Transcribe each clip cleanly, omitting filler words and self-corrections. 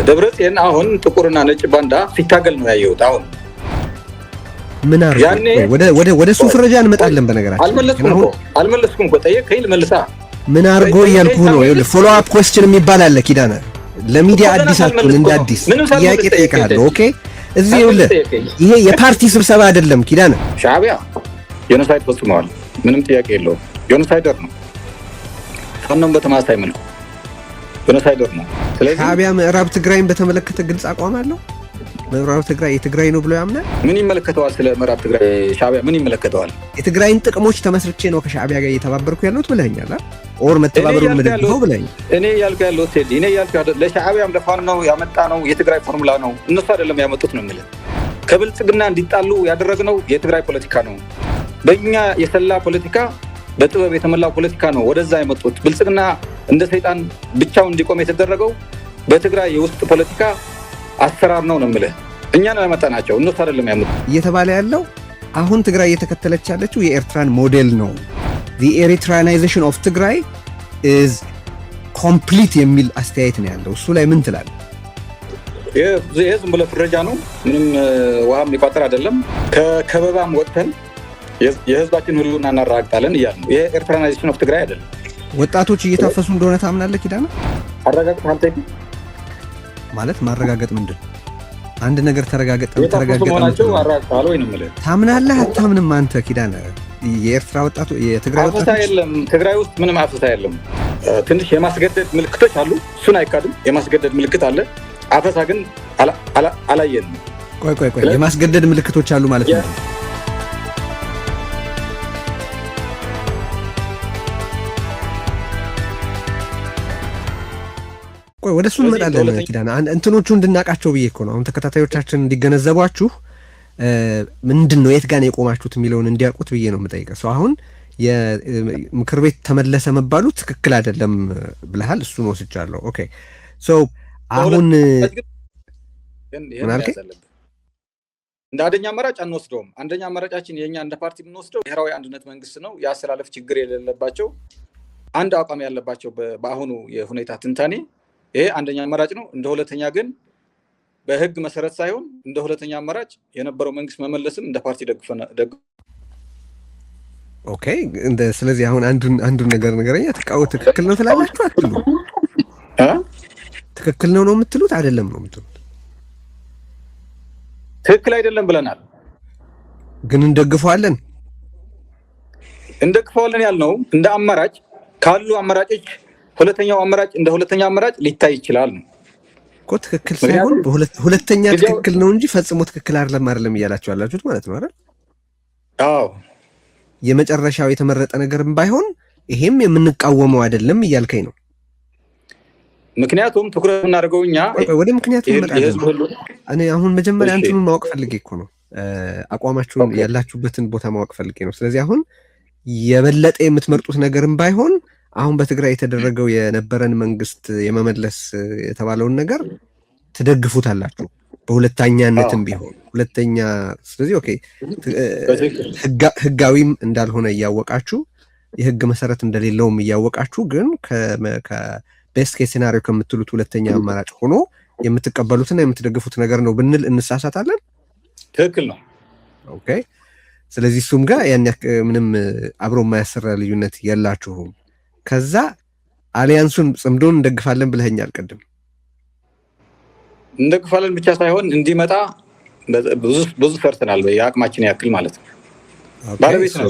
ደብረጽዮን አሁን ጥቁርና ነጭ ባንዳ ሲታገል ነው ያየሁት። አሁን ምን አርጎ ወደ እሱ ፍረጃ እንመጣለን። በነገራችን አልመለስኩም እኮ ጠየቀኝ ልመልሳ። ምን አርጎ እያልኩህ ነው። ይኸውልህ ፎሎ አፕ ኩዌስችን የሚባል አለ ኪዳነ። ለሚዲያ አዲስ አትሁን፣ እንደ አዲስ ጥያቄ ጠይቃለሁ። ኦኬ እዚህ ይኸውልህ ይሄ የፓርቲ ስብሰባ አይደለም ኪዳነ። ሻዕቢያ ጄኖሳይድ ፈጽመዋል፣ ምንም ጥያቄ የለውም። ጄኖሳይደር ነው። ፋኖም በተመሳሳይ መልኩ ጄኖሳይደር ነው። ስለዚህ ሻዕቢያ ምዕራብ ትግራይን በተመለከተ ግልጽ አቋም አለው። ምዕራብ ትግራይ የትግራይ ነው ብሎ ያምናል። ምን ይመለከተዋል? ስለ ምዕራብ ትግራይ ሻዕቢያ ምን ይመለከተዋል? የትግራይን ጥቅሞች ተመስርቼ ነው ከሻዕቢያ ጋር እየተባበርኩ ያለሁት ብለኸኛል አይደል? ኦር መተባበሩን መደግፈው ብለኸኛል። እኔ ያልኩ ያለው ቴዲ እኔ ያልኩ ያለው ለሻዕቢያም ለፋኖ ነው ያመጣ ነው የትግራይ ፎርሙላ ነው። እነሱ አይደለም ያመጡት ነው የምልህ። ከብልጽግና እንዲጣሉ ያደረግነው የትግራይ ፖለቲካ ነው። በእኛ የሰላ ፖለቲካ በጥበብ የተሞላው ፖለቲካ ነው ወደዛ ያመጡት። ብልጽግና እንደ ሰይጣን ብቻውን እንዲቆም የተደረገው በትግራይ የውስጥ ፖለቲካ አሰራር ነው የምልህ። እኛ ነው ያመጣናቸው፣ እነሱ አይደለም ያመጡት። እየተባለ ያለው አሁን ትግራይ እየተከተለች ያለችው የኤርትራን ሞዴል ነው። the eritreanization of ትግራይ is complete የሚል አስተያየት ነው ያለው። እሱ ላይ ምን ትላለህ? ይሄ ዝም ብሎ ፍረጃ ነው፣ ምንም ውሃ የሚቋጠር አይደለም። ከከበባም ወጥተን የህዝባችን ህልውና እናረጋግጣለን እያልን ነው። ይሄ ኤርትራናይዜሽን ኦፍ ትግራይ አይደለም። ወጣቶች እየታፈሱ እንደሆነ ታምናለህ ኪዳነ? አረጋግጥ አንተ ማለት ማረጋገጥ ምንድን ነው? አንድ ነገር ተረጋገጠ ታምናለህ አታምንም? አንተ ኪዳነ የኤርትራ ወጣቱ የትግራይ ወጣቱ የለም። ትግራይ ውስጥ ምንም አፈሳ የለም። ትንሽ የማስገደድ ምልክቶች አሉ፣ እሱን አይካድም። የማስገደድ ምልክት አለ፣ አፈሳ ግን አላየንም። ቆይ የማስገደድ ምልክቶች አሉ ማለት ነው? ቆይ ወደሱ እንመጣለን ኪዳነ። እንትኖቹ እንድናቃቸው ብዬ እኮ ነው አሁን ተከታታዮቻችን እንዲገነዘቧችሁ ምንድን ነው የት ጋር ነው የቆማችሁት የሚለውን እንዲያውቁት ብዬ ነው የምጠይቀው። ሰው አሁን የምክር ቤት ተመለሰ መባሉ ትክክል አይደለም ብለሃል፣ እሱን ወስጃለሁ። ኦኬ ሶ አሁን ምን አልከኝ? እንደ አንደኛ አማራጭ አንወስደውም። አንደኛ አማራጫችን የኛ እንደ ፓርቲ የምንወስደው ብሔራዊ አንድነት መንግስት ነው። የአሰላለፍ ችግር የሌለባቸው አንድ አቋም ያለባቸው በአሁኑ የሁኔታ ትንታኔ ይሄ አንደኛ አማራጭ ነው። እንደ ሁለተኛ ግን በህግ መሰረት ሳይሆን እንደ ሁለተኛ አማራጭ የነበረው መንግስት መመለስም እንደ ፓርቲ ደግፈ ኦኬ። ስለዚህ አሁን አንዱን ነገር ነገረኛ። ትክክል ነው ትላላችሁ አትሉ? ትክክል ነው የምትሉት አይደለም ነው የምትሉት? ትክክል አይደለም ብለናል፣ ግን እንደግፈዋለን ያልነው እንደ አማራጭ ካሉ አማራጮች ሁለተኛው አማራጭ እንደ ሁለተኛ አማራጭ ሊታይ ይችላል ነው እኮ። ትክክል ሳይሆን ሁለተኛ ትክክል ነው እንጂ ፈጽሞ ትክክል አይደለም እያላችሁ ያላችሁት ማለት ነው አይደል? አዎ የመጨረሻው የተመረጠ ነገርም ባይሆን ይሄም የምንቃወመው አይደለም እያልከኝ ነው። ምክንያቱም ትኩረት እናደርገው እኛ ወደ ምክንያቱ እንመጣለን። እኔ አሁን መጀመሪያ እንትኑን ማወቅ ፈልጌ እኮ ነው፣ አቋማችሁን ያላችሁበትን ቦታ ማወቅ ፈልጌ ነው። ስለዚህ አሁን የበለጠ የምትመርጡት ነገርም ባይሆን አሁን በትግራይ የተደረገው የነበረን መንግስት የመመለስ የተባለውን ነገር ትደግፉታላችሁ በሁለተኛነትም ቢሆን ሁለተኛ። ስለዚህ ኦኬ ህጋዊም እንዳልሆነ እያወቃችሁ የህግ መሰረት እንደሌለውም እያወቃችሁ ግን ከቤስት ኬስ ሴናሪዮ ከምትሉት ሁለተኛ አማራጭ ሆኖ የምትቀበሉትና የምትደግፉት ነገር ነው ብንል እንሳሳታለን? ትክክል ነው። ኦኬ ስለዚህ እሱም ጋር ያን ምንም አብሮ የማያሰራ ልዩነት የላችሁም። ከዛ አሊያንሱን ጽምዶን እንደግፋለን ብለኸኛል ቅድም። እንደግፋለን ብቻ ሳይሆን እንዲመጣ ብዙ ሰርተናል፣ የአቅማችን ያክል ማለት ነው። ባለቤት ነው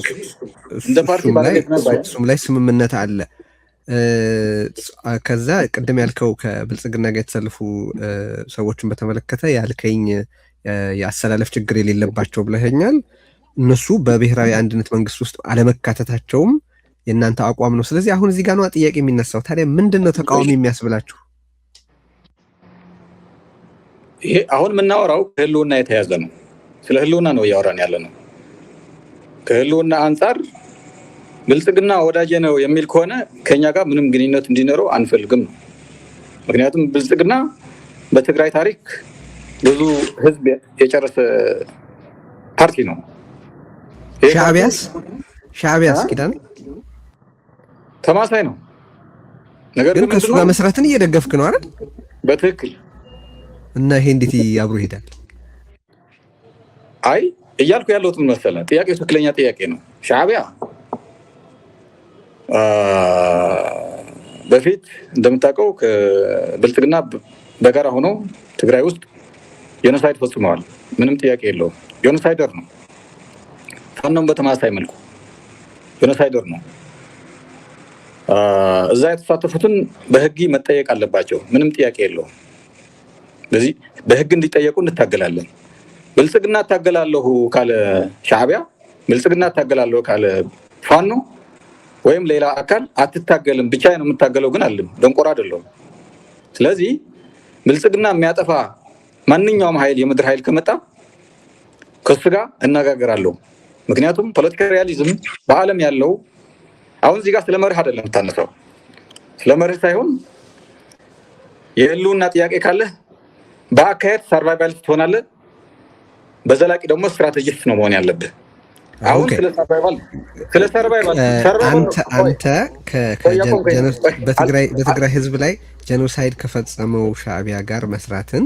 እንደ ፓርቲ ባለቤት ነው። እሱም ላይ ስምምነት አለ። ከዛ ቅድም ያልከው ከብልጽግና ጋር የተሰልፉ ሰዎችን በተመለከተ ያልከኝ የአሰላለፍ ችግር የሌለባቸው ብለኸኛል። እነሱ በብሔራዊ አንድነት መንግስት ውስጥ አለመካተታቸውም የእናንተ አቋም ነው። ስለዚህ አሁን እዚህ ጋር ነው ጥያቄ የሚነሳው። ታዲያ ምንድን ነው ተቃዋሚ የሚያስብላችሁ? ይሄ አሁን የምናወራው ከህልውና የተያዘ ነው። ስለ ህልውና ነው እያወራን ያለ ነው። ከህልውና አንጻር ብልጽግና ወዳጄ ነው የሚል ከሆነ ከኛ ጋር ምንም ግንኙነት እንዲኖረው አንፈልግም ነው። ምክንያቱም ብልጽግና በትግራይ ታሪክ ብዙ ህዝብ የጨረሰ ፓርቲ ነው። ሻዕቢያስ ኪዳን ተማሳይ ነው። ነገር ግን ከሱ ጋር መስራትን እየደገፍክ ነው አይደል? በትክክል እና ይሄ እንዴት አብሮ ይሄዳል? አይ እያልኩ ያለሁት ምን መሰለህ፣ ጥያቄው ትክክለኛ ጥያቄ ነው። ሻዕቢያ በፊት እንደምታውቀው ከብልጽግና በጋራ ሆነው ትግራይ ውስጥ ጄኖሳይድ ፈጽመዋል። ምንም ጥያቄ የለውም። ጄኖሳይደር ነው። ፋኖም በተመሳሳይ መልኩ ጄኖሳይደር ነው። እዛ የተሳተፉትን በህግ መጠየቅ አለባቸው። ምንም ጥያቄ የለውም። ስለዚህ በህግ እንዲጠየቁ እንታገላለን። ብልጽግና እታገላለሁ ካለ ሻዕቢያ፣ ብልጽግና እታገላለሁ ካለ ፋኖ ወይም ሌላ አካል አትታገልም ብቻ ነው የምታገለው ግን አለም ደንቆራ አይደለም። ስለዚህ ብልጽግና የሚያጠፋ ማንኛውም ኃይል የምድር ኃይል ከመጣ ከሱ ጋር እናጋገራለሁ። ምክንያቱም ፖለቲካ ሪያሊዝም በአለም ያለው አሁን እዚህ ጋር ስለመርህ አይደለም የምታነሳው። ስለመርህ ሳይሆን የህልውና ጥያቄ ካለ በአካሄድ ሰርቫይቫሊስት ትሆናለህ። በዘላቂ ደግሞ ስትራቴጂስት ነው መሆን ያለብህ። አሁን ስለ ሰርቫይቫል አንተ በትግራይ ህዝብ ላይ ጄኖሳይድ ከፈጸመው ሻዕቢያ ጋር መስራትን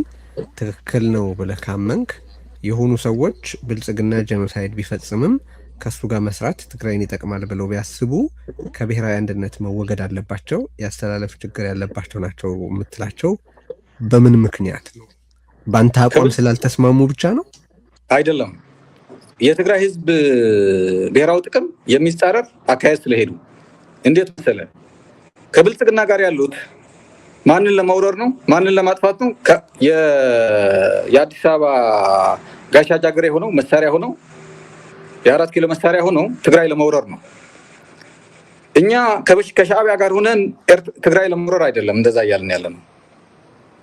ትክክል ነው ብለህ ካመንክ የሆኑ ሰዎች ብልጽግና ጄኖሳይድ ቢፈጽምም ከሱ ጋር መስራት ትግራይን ይጠቅማል ብለው ቢያስቡ ከብሔራዊ አንድነት መወገድ አለባቸው፣ ያስተላለፍ ችግር ያለባቸው ናቸው የምትላቸው በምን ምክንያት ነው? በአንተ አቋም ስላልተስማሙ ብቻ ነው? አይደለም። የትግራይ ህዝብ ብሔራዊ ጥቅም የሚጻረር አካሄድ ስለሄዱ እንዴት መሰለህ፣ ከብልጽግና ጋር ያሉት ማንን ለማውረር ነው? ማንን ለማጥፋት ነው? የአዲስ አበባ ጋሻ ጃግሬ ሆነው መሳሪያ ሆነው የ4 ኪሎ መሳሪያ ሆነው ትግራይ ለማውረር ነው። እኛ ከሻዕቢያ ጋር ሆነን ትግራይ ለማውረር አይደለም እንደዛ እያልን ያለ ነው።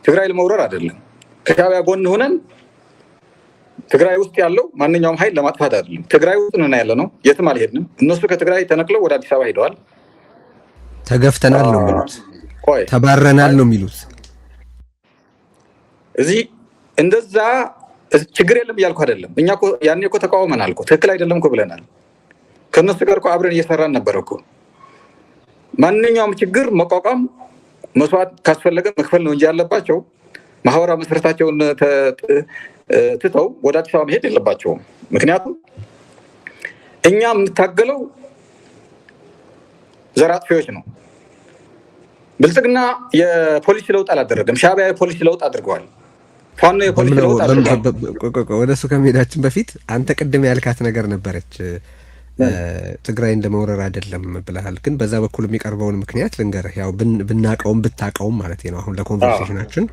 ትግራይ ለማውረር አይደለም። ከሻዕቢያ ጎን ሆነን ትግራይ ውስጥ ያለው ማንኛውም ኃይል ለማጥፋት አይደለም። ትግራይ ውስጥ ነን ያለ ነው። የትም አልሄድንም። እነሱ ከትግራይ ተነቅለው ወደ አዲስ አበባ ሄደዋል። ተገፍተናል ነው የሚሉት፣ ተባረናል ነው የሚሉት። እዚህ እንደዛ ችግር የለም እያልኩ አይደለም። እኛ እኮ ያኔ እኮ ተቃውመናል እኮ፣ ትክክል አይደለም እኮ ብለናል። ከእነሱ ጋር እኮ አብረን እየሰራን ነበር እኮ። ማንኛውም ችግር መቋቋም መስዋዕት ካስፈለገ መክፈል ነው እንጂ ያለባቸው ማህበራዊ መሰረታቸውን ትተው ወደ አዲስ አበባ መሄድ የለባቸውም። ምክንያቱም እኛ የምታገለው ዘር አጥፊዎች ነው። ብልጽግና የፖሊሲ ለውጥ አላደረገም። ሻዕቢያ የፖሊሲ ለውጥ አድርገዋል። ፋኖ የፖሊሲ ለውጥ አድርገዋል። ወደ እሱ ከመሄዳችን በፊት አንተ ቅድም ያልካት ነገር ነበረች፣ ትግራይ እንደመውረር አይደለም ብለሃል። ግን በዛ በኩል የሚቀርበውን ምክንያት ልንገርህ። ያው ብናቀውም ብታቀውም ማለት ነው። አሁን ለኮንቨርሴሽናችን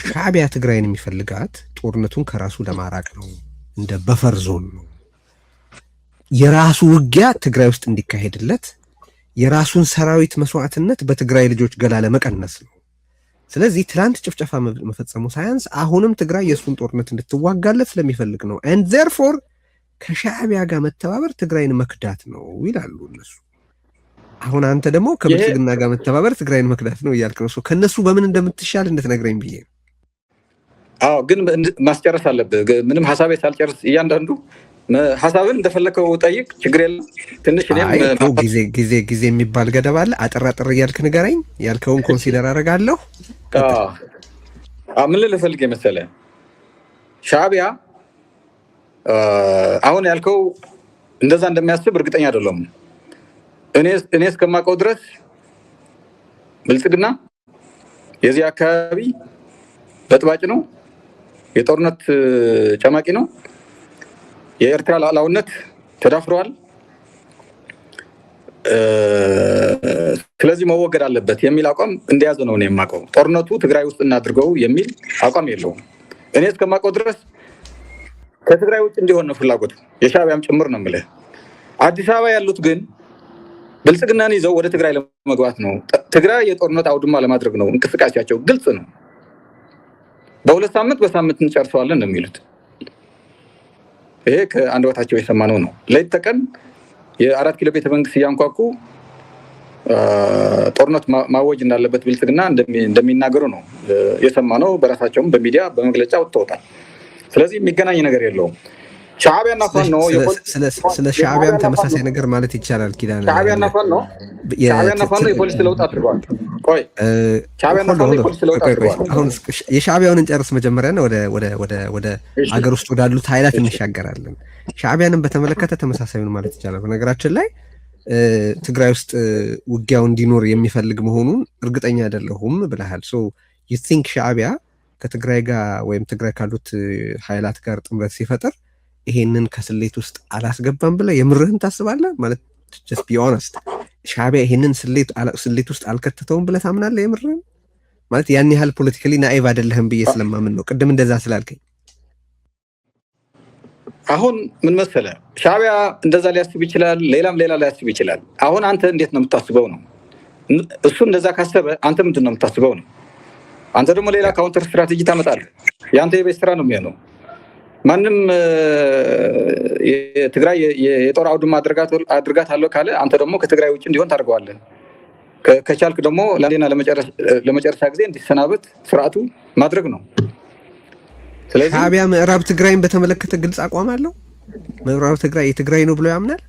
ሻዕቢያ ትግራይን የሚፈልጋት ጦርነቱን ከራሱ ለማራቅ ነው፣ እንደ በፈር ዞን ነው። የራሱ ውጊያ ትግራይ ውስጥ እንዲካሄድለት የራሱን ሰራዊት መስዋዕትነት በትግራይ ልጆች ገላ ለመቀነስ ነው። ስለዚህ ትላንት ጭፍጨፋ መፈጸሙ ሳያንስ አሁንም ትግራይ የእሱን ጦርነት እንድትዋጋለት ስለሚፈልግ ነው። and therefore ከሻዕቢያ ጋር መተባበር ትግራይን መክዳት ነው ይላሉ እነሱ። አሁን አንተ ደግሞ ከብልጽግና ጋር መተባበር ትግራይን መክዳት ነው እያልክ ነው። ከነሱ በምን እንደምትሻል እንድትነግረኝ ብዬ ነው። አዎ፣ ግን ማስጨረስ አለብህ። ምንም ሀሳቤ ሳልጨርስ እያንዳንዱ ሀሳብን እንደፈለከው ጠይቅ፣ ችግር የለም። ትንሽ ጊዜ የሚባል ገደብ አለ። አጠር እያልክ ንገረኝ። ያልከውን ኮንሲደር አደርጋለሁ። ምን ልልህ ፈልጌ መሰለህ፣ ሻዕቢያ አሁን ያልከው እንደዛ እንደሚያስብ እርግጠኛ አይደለም። እኔ እስከማውቀው ድረስ ብልጽግና የዚህ አካባቢ በጥባጭ ነው፣ የጦርነት ጨማቂ ነው፣ የኤርትራ ሉዓላዊነት ተዳፍሯል። ስለዚህ መወገድ አለበት የሚል አቋም እንደያዘ ነው እኔ የማውቀው። ጦርነቱ ትግራይ ውስጥ እናድርገው የሚል አቋም የለውም። እኔ እስከማውቀው ድረስ ከትግራይ ውጭ እንዲሆን ነው ፍላጎት፣ የሻዕቢያም ጭምር ነው የምልህ። አዲስ አበባ ያሉት ግን ብልጽግናን ይዘው ወደ ትግራይ ለመግባት ነው። ትግራይ የጦርነት አውድማ ለማድረግ ነው እንቅስቃሴያቸው። ግልጽ ነው። በ2 ሳምንት በሳምንት እንጨርሰዋለን ነው የሚሉት። ይሄ ከአንደበታቸው የሰማነው ነው። ሌት ተቀን የ4 ኪሎ ቤተ መንግስት እያንኳኩ ጦርነት ማወጅ እንዳለበት ብልጽግና እንደሚናገሩ ነው የሰማነው። በራሳቸውም በሚዲያ በመግለጫ ወጥተውታል። ስለዚህ የሚገናኝ ነገር የለውም። ሻዕቢያና ፋኖ ስለ ሻዕቢያም ተመሳሳይ ነገር ማለት ይቻላል። ኪዳነ ሻዕቢያና ፋኖ የፖሊሲ ለውጥ አድርገዋል። ቆይ ሻዕቢያና ፋኖ የፖሊሲ ለውጥ አድርገዋል። አሁን የሻዕቢያውን እንጨርስ መጀመሪያና ወደ አገር ውስጥ ወዳሉት ኃይላት እንሻገራለን። ሻዕቢያንም በተመለከተ ተመሳሳዩን ማለት ይቻላል። በነገራችን ላይ ትግራይ ውስጥ ውጊያው እንዲኖር የሚፈልግ መሆኑን እርግጠኛ አይደለሁም ብለሃል። ሶ ዩ ቲንክ ሻዕቢያ ከትግራይ ጋር ወይም ትግራይ ካሉት ኃይላት ጋር ጥምረት ሲፈጥር ይሄንን ከስሌት ውስጥ አላስገባም ብለህ የምርህን ታስባለህ? ማለት just be honest ሻዕቢያ ይሄንን ስሌት ውስጥ አልከተተውም ብለህ ታምናለህ? የምርህን ማለት ያን ያህል ፖለቲካሊ ናኢቭ አይደለህም ብዬ ስለማምን ነው፣ ቅድም እንደዛ ስላልከኝ። አሁን ምን መሰለህ፣ ሻዕቢያ እንደዛ ሊያስብ ይችላል፣ ሌላ ሊያስብ ይችላል። አሁን አንተ እንዴት ነው የምታስበው ነው። እሱ እንደዛ ካሰበ አንተ ምንድን ነው የምታስበው ነው። አንተ ደግሞ ሌላ ካውንተር ስትራቴጂ ታመጣለህ። የአንተ የቤት ስራ ነው የሚሆነው። ማንም ትግራይ የጦር አውድማ አድርጋታለሁ ካለ አንተ ደግሞ ከትግራይ ውጭ እንዲሆን ታደርገዋለህ። ከቻልክ ደግሞ ለአንዴና ለመጨረሻ ጊዜ እንዲሰናበት ስርዓቱ ማድረግ ነው። ስለዚህ ሻዕቢያ ምዕራብ ትግራይን በተመለከተ ግልጽ አቋም አለው። ምዕራብ ትግራይ የትግራይ ነው ብሎ ያምናል።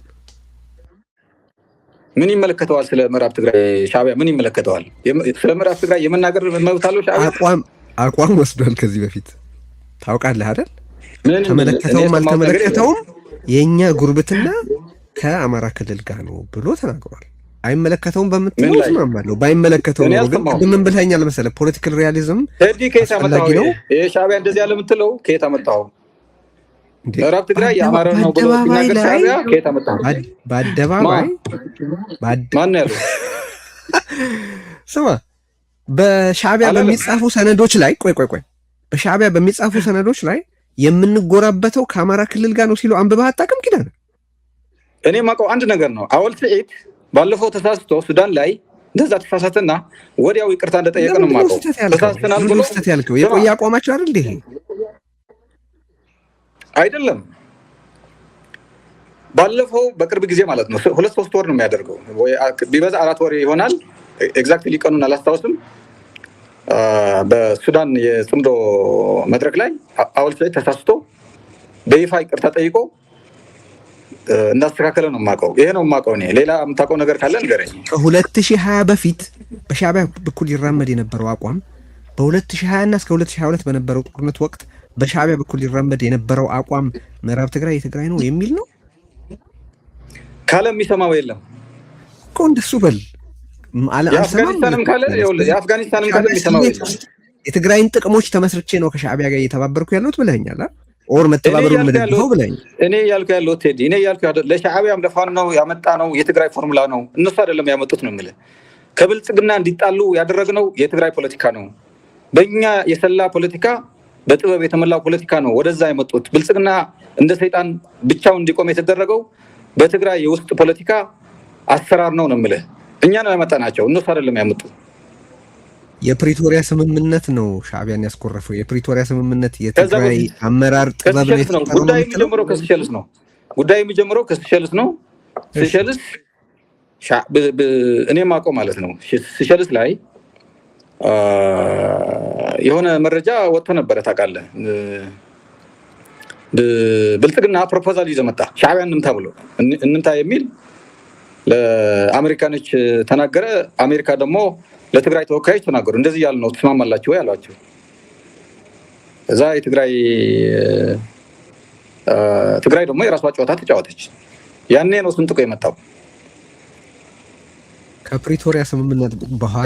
ምን ይመለከተዋል? ስለ ምዕራብ ትግራይ ሻዕቢያ ምን ይመለከተዋል? ስለ ምዕራብ ትግራይ የመናገር መብት አለው ሻዕቢያ። አቋም ወስዷል ከዚህ በፊት ታውቃለህ አይደል? ተመለከተውም አልተመለከተውም የኛ ጉርብትና ከአማራ ክልል ጋር ነው ብሎ ተናግሯል። አይመለከተውም በምትለው እስማማለሁ። ባይመለከተው ነው ግን ምን ብለኛል መሰለህ፣ ፖለቲካል ሪያሊዝም አስፈላጊ ነው። ሻዕቢያ እንደዚህ ያለ የምትለው ከየት አመጣው? ምዕራብ ትግራይ የአማራ ነው ብሎ ሲናገር ሻዕቢያ ከየት አመጣው? በአደባባይ ማን ያለው? ስማ፣ በሻዕቢያ በሚጻፉ ሰነዶች ላይ ቆይ በሻዕቢያ በሚጻፉ ሰነዶች ላይ የምንጎራበተው ከአማራ ክልል ጋር ነው ሲሉ አንብበህ አታውቅም? ኪዳነ እኔ የማውቀው አንድ ነገር ነው። አወል ስዒድ ባለፈው ተሳስቶ ሱዳን ላይ እንደዛ ተሳሳተና ወዲያው ይቅርታ እንደጠየቀ ነው የማውቀው። ተሳስተናል ብሎ ስህተት ያልከው የቆየ አቋማቸው አይደል? እንዴ አይደለም። ባለፈው በቅርብ ጊዜ ማለት ነው 2-3 ወር ነው የሚያደርገው፣ ቢበዛ 4 ወር ይሆናል። ኤግዛክትሊ ቀኑን አላስታውስም። በሱዳን የጽምዶ መድረክ ላይ አወል ስዒድ ተሳስቶ በይፋ ይቅርታ ጠይቆ እንዳስተካከለ ነው የማውቀው። ይሄ ነው የማውቀው። እኔ ሌላ የምታውቀው ነገር ካለ ንገረኝ። ከ2020 በፊት በሻዕቢያ በኩል ይራመድ የነበረው አቋም በ2020 እና እስከ 2022 በነበረው ጦርነት ወቅት በሻዕቢያ በኩል ይራመድ የነበረው አቋም ምዕራብ ትግራይ የትግራይ ነው የሚል ነው ካለ የሚሰማው የለም እኮ። እንደሱ በል የአፍጋኒስታንም ካለ የሚሰማው የለም። የትግራይን ጥቅሞች ተመስርቼ ነው ከሻዕቢያ ጋር እየተባበርኩ ያለሁት ብለኸኛል። ኦር መተባበሩ ምንድነው ብለኝ እኔ ያልኩ ያለው ቴዲ እኔ ያልኩ ለሻዕቢያም ለፋኖ ያመጣ ነው የትግራይ ፎርሙላ ነው። እነሱ አይደለም ያመጡት ነው የምልህ። ከብልጽግና እንዲጣሉ ያደረግነው የትግራይ ፖለቲካ ነው። በእኛ የሰላ ፖለቲካ፣ በጥበብ የተሞላው ፖለቲካ ነው ወደዛ የመጡት። ብልጽግና እንደ ሰይጣን ብቻውን እንዲቆም የተደረገው በትግራይ የውስጥ ፖለቲካ አሰራር ነው ነው የምልህ። እኛ ነው ያመጣናቸው፣ እነሱ አይደለም ያመጡት። የፕሪቶሪያ ስምምነት ነው ሻዕቢያን ያስኮረፈው። የፕሪቶሪያ ስምምነት የትግራይ አመራር ጥበብ ነው። ጉዳይ የሚጀምረው ከሲሸልስ ነው። ከሲሸልስ ነው። ሲሸልስ እኔ ማውቀው ማለት ነው። ሲሸልስ ላይ የሆነ መረጃ ወጥቶ ነበረ ታውቃለህ። ብልጽግና ፕሮፖዛል ይዞ መጣ። ሻዕቢያን እንምታ ብሎ እንምታ የሚል ለአሜሪካኖች ተናገረ። አሜሪካ ደግሞ ለትግራይ ተወካዮች ተናገሩ። እንደዚህ ያለ ነው ትስማማላችሁ ወይ አሏቸው። እዛ ትግራይ ደግሞ የራሷ ጨዋታ ተጫወተች። ያኔ ነው ስንጥቆ የመጣው ከፕሪቶሪያ ስምምነት በኋላ።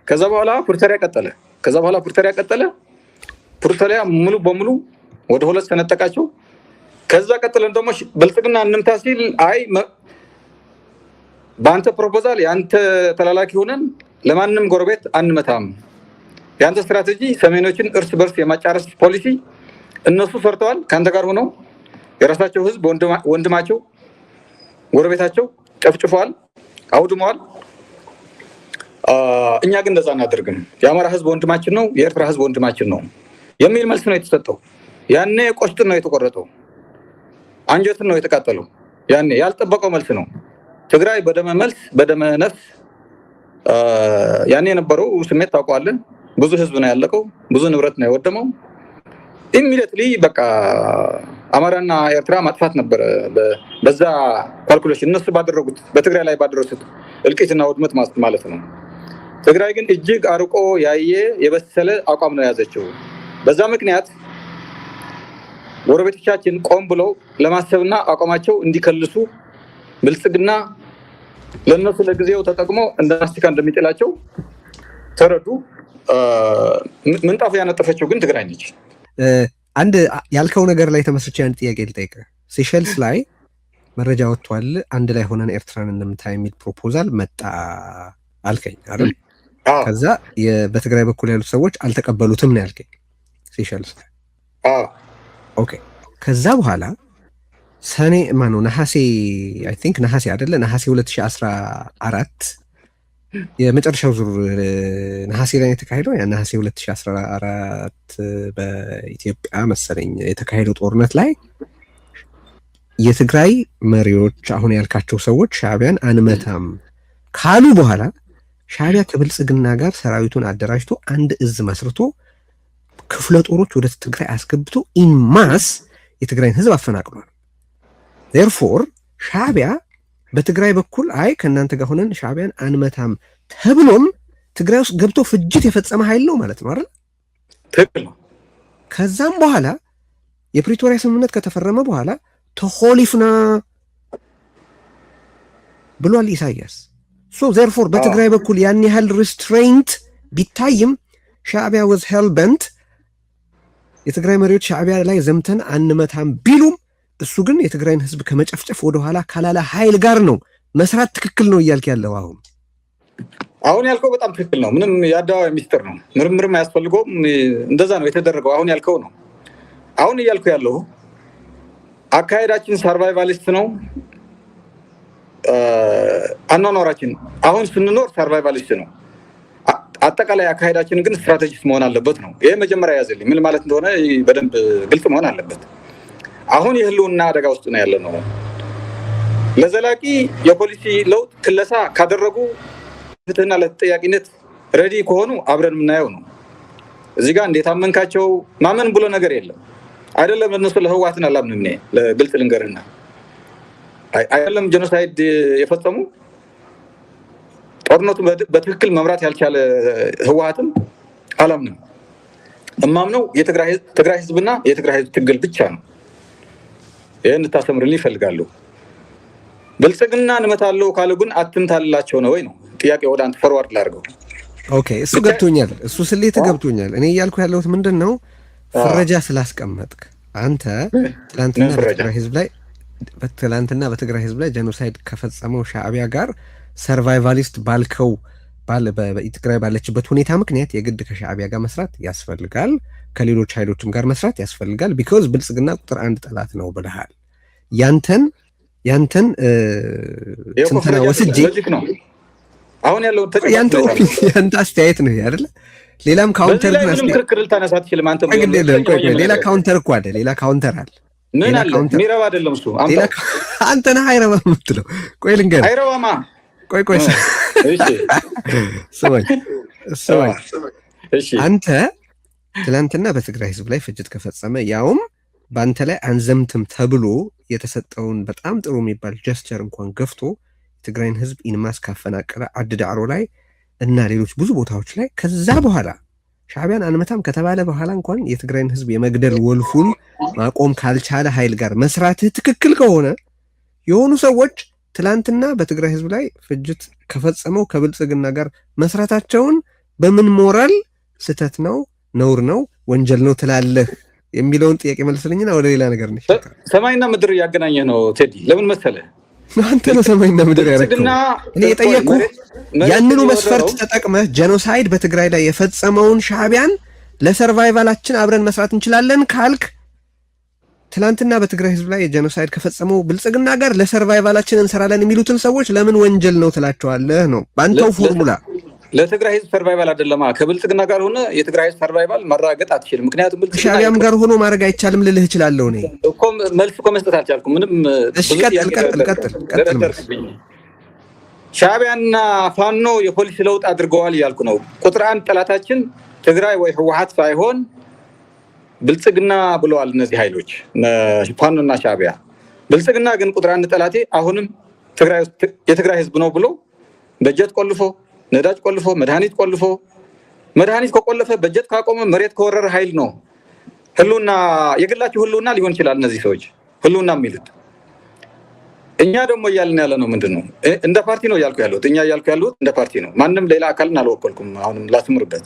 ከዛ በኋላ ፕሪቶሪያ ቀጠለ። ፕሪቶሪያ ሙሉ በሙሉ ወደ 2 ተነጠቃቸው። ከዛ ቀጥለን ደግሞ ብልጽግና እንምታ ሲል አይ በአንተ ፕሮፖዛል የአንተ ተላላኪ ሆነን ለማንም ጎረቤት አንመታም። የአንተ ስትራቴጂ ሰሜኖችን እርስ በርስ የማጫረስ ፖሊሲ እነሱ ሰርተዋል። ከአንተ ጋር ሆነው የራሳቸው ህዝብ ወንድማቸው ጎረቤታቸው ጨፍጭፈዋል፣ አውድመዋል። እኛ ግን እንደዛ እናደርግም። የአማራ ህዝብ ወንድማችን ነው፣ የኤርትራ ህዝብ ወንድማችን ነው የሚል መልስ ነው የተሰጠው። ያኔ ቆሽጥን ነው የተቆረጠው፣ አንጀትን ነው የተቃጠለው። ያኔ ያልጠበቀው መልስ ነው። ትግራይ በደመ መልስ በደመ ነፍስ ያኔ የነበረው ስሜት ታውቀዋለህ። ብዙ ህዝብ ነው ያለቀው፣ ብዙ ንብረት ነው የወደመው። ኢሚዲየትሊ በቃ አማራና ኤርትራ ማጥፋት ነበር በዛ ካልኩሌሽን እነሱ ባደረጉት በትግራይ ላይ ባደረሱት እልቂትና ውድመት ማለት ነው። ትግራይ ግን እጅግ አርቆ ያየ የበሰለ አቋም ነው ያዘችው። በዛ ምክንያት ጎረቤቶቻችን ቆም ብለው ለማሰብና አቋማቸው እንዲከልሱ ብልጽግና ለነሱ ለጊዜው ተጠቅሞ እንደ ማስቲካ እንደሚጥላቸው ተረዱ። ምንጣፉ ያነጠፈችው ግን ትግራይ ነች። አንድ ያልከው ነገር ላይ ተመስርቼ አንድ ጥያቄ ልጠይቅህ። ሴሸልስ ላይ መረጃ ወጥቷል፣ አንድ ላይ ሆነን ኤርትራን እንደምታይ የሚል ፕሮፖዛል መጣ አልከኝ አይደል? ከዛ በትግራይ በኩል ያሉት ሰዎች አልተቀበሉትም ነው ያልከኝ ሴሸልስ ላይ። ኦኬ። ከዛ በኋላ ሰኔ ማነው ነሐሴ አይ ቲንክ ነሐሴ አይደለ? ነሐሴ 2014 የመጨረሻው ዙር ነሐሴ ላይ የተካሄደው ያ ነሐሴ 2014 በኢትዮጵያ መሰለኝ የተካሄደው ጦርነት ላይ የትግራይ መሪዎች አሁን ያልካቸው ሰዎች ሻዕቢያን አንመታም ካሉ በኋላ ሻዕቢያ ከብልጽግና ጋር ሰራዊቱን አደራጅቶ አንድ እዝ መስርቶ ክፍለ ጦሮች ወደ ትግራይ አስገብቶ ኢንማስ የትግራይን ህዝብ አፈናቅሏል። ዴርፎር ሻዕቢያ በትግራይ በኩል አይ ከእናንተ ጋር ሆነን ሻዕቢያን አንመታም ተብሎም ትግራይ ውስጥ ገብቶ ፍጅት የፈጸመ ኃይል ነው ማለት ነው አይደል? ትክክል ነው። ከዛም በኋላ የፕሪቶሪያ ስምምነት ከተፈረመ በኋላ ተሆሊፍና ብሏል ኢሳያስ። ሶ ዴርፎር በትግራይ በኩል ያን ያህል ሪስትሬንት ቢታይም ሻዕቢያ was hell bent የትግራይ መሪዎች ሻዕቢያ ላይ ዘምተን አንመታም ቢሉም እሱ ግን የትግራይን ህዝብ ከመጨፍጨፍ ወደኋላ ካላላ ኃይል ጋር ነው መስራት ትክክል ነው እያልክ ያለው። አሁን ያልከው በጣም ትክክል ነው። ምንም የአደባባይ ሚስጥር ነው፣ ምርምርም አያስፈልገውም። እንደዛ ነው የተደረገው። አሁን ያልከው ነው። አሁን እያልኩ ያለው አካሄዳችን ሰርቫይቫሊስት ነው። አኗኗራችን አሁን ስንኖር ሰርቫይቫሊስት ነው። አጠቃላይ አካሄዳችን ግን ስትራቴጂስት መሆን አለበት ነው። ይሄ መጀመሪያ ያዘልኝ ምን ማለት እንደሆነ በደንብ ግልጽ መሆን አለበት። አሁን የህልውና አደጋ ውስጥ ነው ያለ ነው። ለዘላቂ የፖሊሲ ለውጥ ክለሳ ካደረጉ ፍትህና ለተጠያቂነት ሬዲ ከሆኑ አብረን የምናየው ነው። እዚህ ጋር እንዴት አመንካቸው ማመን ብሎ ነገር የለም። አይደለም እነሱ ለህዋትን አላምንም እኔ ለግልጽ ልንገርና አይደለም ጄኖሳይድ የፈጸሙ ጦርነቱ በትክክል መምራት ያልቻለ ህዋትን አላምንም። እማምነው የትግራይ ህዝብና የትግራይ ህዝብ ትግል ብቻ ነው። ይሄን ታሰምርልኝ ይፈልጋሉ። ብልጽግና እንመታለው ካለ ግን አትምታላቸው ነው ወይ ነው ጥያቄ። ወደ አንተ ፎርዋርድ ላድርገው። ኦኬ እሱ ገብቶኛል። እሱ ስሌት ገብቶኛል። እኔ እያልኩ ያለሁት ምንድነው ፍረጃ ስላስቀመጥክ አንተ ትላንትና በትግራይ ህዝብ ላይ ጄኖሳይድ ከፈጸመው ሻዕቢያ ጋር ሰርቫይቫሊስት ባልከው በትግራይ ባለችበት ሁኔታ ምክንያት የግድ ከሻዕቢያ ጋር መስራት ያስፈልጋል፣ ከሌሎች ኃይሎችም ጋር መስራት ያስፈልጋል። ቢኮዝ ብልጽግና ቁጥር አንድ ጠላት ነው ብለሃል። ያንተን ትንተና ወስጄ አሁን ያለው ያንተ አስተያየት ነው አይደለ? ሌላም ካውንተር ግን ክርክር ልታነሳ ትችልም አንተ። ሌላ ካውንተር እኮ አለ። ሌላ ካውንተር አለ። ምን አለ? ሚረባ አይደለም እሱ። አንተ ነህ አይረባ የምትለው። ቆይ ልንገርህ። አይረባማ ቆይ ስማኝ። አንተ ትላንትና በትግራይ ህዝብ ላይ ፍጅት ከፈጸመ ያውም በአንተ ላይ አንዘምትም ተብሎ የተሰጠውን በጣም ጥሩ የሚባል ጀስቸር እንኳን ገፍቶ የትግራይን ህዝብ ኢንማስ ካፈናቀለ አድዳዕሮ ላይ እና ሌሎች ብዙ ቦታዎች ላይ ከዛ በኋላ ሻዕቢያን አንመታም ከተባለ በኋላ እንኳን የትግራይን ህዝብ የመግደል ወልፉን ማቆም ካልቻለ ኃይል ጋር መስራትህ ትክክል ከሆነ የሆኑ ሰዎች ትላንትና በትግራይ ህዝብ ላይ ፍጅት ከፈጸመው ከብልጽግና ጋር መስራታቸውን በምን ሞራል ስተት ነው፣ ነውር ነው፣ ወንጀል ነው ትላለህ የሚለውን ጥያቄ መልስልኝና ወደ ሌላ ነገር ነሽ። ሰማይና ምድር ያገናኘ ነው ቴዲ። ለምን መሰለህ? አንተ ነው ሰማይና ምድር ያደረገው። እኔ የጠየኩህ ያንኑ መስፈርት ተጠቅመህ ጄኖሳይድ በትግራይ ላይ የፈጸመውን ሻዕቢያን ለሰርቫይቫላችን አብረን መስራት እንችላለን ካልክ ትላንትና በትግራይ ህዝብ ላይ የጄኖሳይድ ከፈጸመው ብልጽግና ጋር ለሰርቫይቫላችን እንሰራለን የሚሉትን ሰዎች ለምን ወንጀል ነው ትላቸዋለህ ነው ባንተው ፎርሙላ። ለትግራይ ህዝብ ሰርቫይቫል አይደለማ። ከብልጽግና ጋር ሆነ የትግራይ ህዝብ ሰርቫይቫል ማረጋገጥ አትችልም። ምክንያቱም ሻዕቢያም ጋር ሆኖ ማድረግ አይቻልም ልልህ እችላለሁ። እኔ እኮ መልስ እኮ መስጠት አልቻልኩም። ምንም እሺ፣ ቀጥል። ሻዕቢያና ፋኖ የፖሊሲ ለውጥ አድርገዋል እያልኩ ነው። ቁጥር አንድ ጠላታችን ትግራይ ወይ ህወሓት ሳይሆን ብልጽግና ብለዋል እነዚህ ኃይሎች ፋኖና ሻዕቢያ። ብልጽግና ግን ቁጥር አንድ ጠላቴ አሁንም የትግራይ ህዝብ ነው ብሎ በጀት ቆልፎ ነዳጅ ቆልፎ መድኃኒት ከቆለፈ በጀት ካቆመ መሬት ከወረረ ኃይል ነው። ህልውና የግላቸው ህልውና ሊሆን ይችላል እነዚህ ሰዎች ህልውና የሚሉት። እኛ ደግሞ እያልን ያለ ነው ምንድን ነው? እንደ ፓርቲ ነው እያልኩ ያለሁት። እኛ እያልኩ ያለሁት እንደ ፓርቲ ነው። ማንም ሌላ አካልን አልወከልኩም። አሁንም ላስምርበት።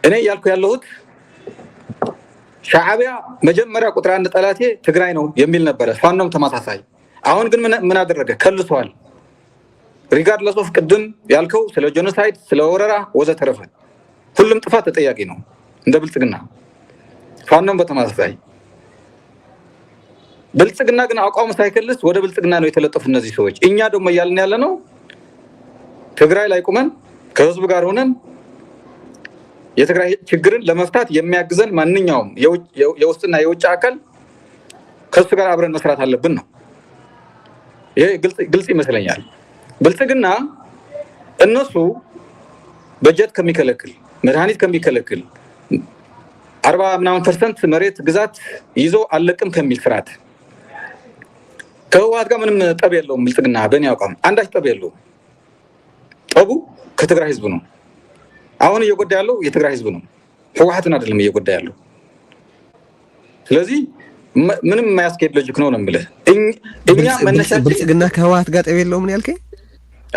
እኔ እያልኩ ያለሁት ሻዕቢያ መጀመሪያ ቁጥር አንድ ጠላቴ ትግራይ ነው የሚል ነበረ። ፋኖም ተመሳሳይ። አሁን ግን ምን አደረገ? ከልሷል። ሪጋርድለስ ኦፍ ቅድም ያልከው ስለ ጄኖሳይድ፣ ስለ ወረራ ወዘተረፈ ሁሉም ጥፋት ተጠያቂ ነው እንደ ብልጽግና። ፋኖም በተመሳሳይ። ብልጽግና ግን አቋሙ ሳይከልስ ወደ ብልጽግና ነው የተለጠፉ እነዚህ ሰዎች። እኛ ደግሞ እያልን ያለ ነው ትግራይ ላይ ቁመን ከህዝቡ ጋር ሆነን የትግራይ ችግርን ለመፍታት የሚያግዘን ማንኛውም የውስጥና የውጭ አካል ከሱ ጋር አብረን መስራት አለብን ነው። ይሄ ግልጽ ይመስለኛል። ብልጽግና እነሱ በጀት ከሚከለክል መድኃኒት ከሚከለክል 40% መሬት ግዛት ይዞ አለቅም ከሚል ፍርሃት ከህወሓት ጋር ምንም ጠብ የለውም። ብልጽግና በእኔ አቋም አንዳች ጠብ የለውም። ጠቡ ከትግራይ ህዝብ ነው። አሁን እየጎዳ ያለው የትግራይ ህዝብ ነው። ህወሓትን አይደለም እየጎዳ ያለው። ስለዚህ ምንም የማያስኬድ ሎጂክ ነው የምልህ። እኛ መነሻችን ብልጽግና ከህወሓት ጋር ጠብ የለውም ነው ያልከኝ?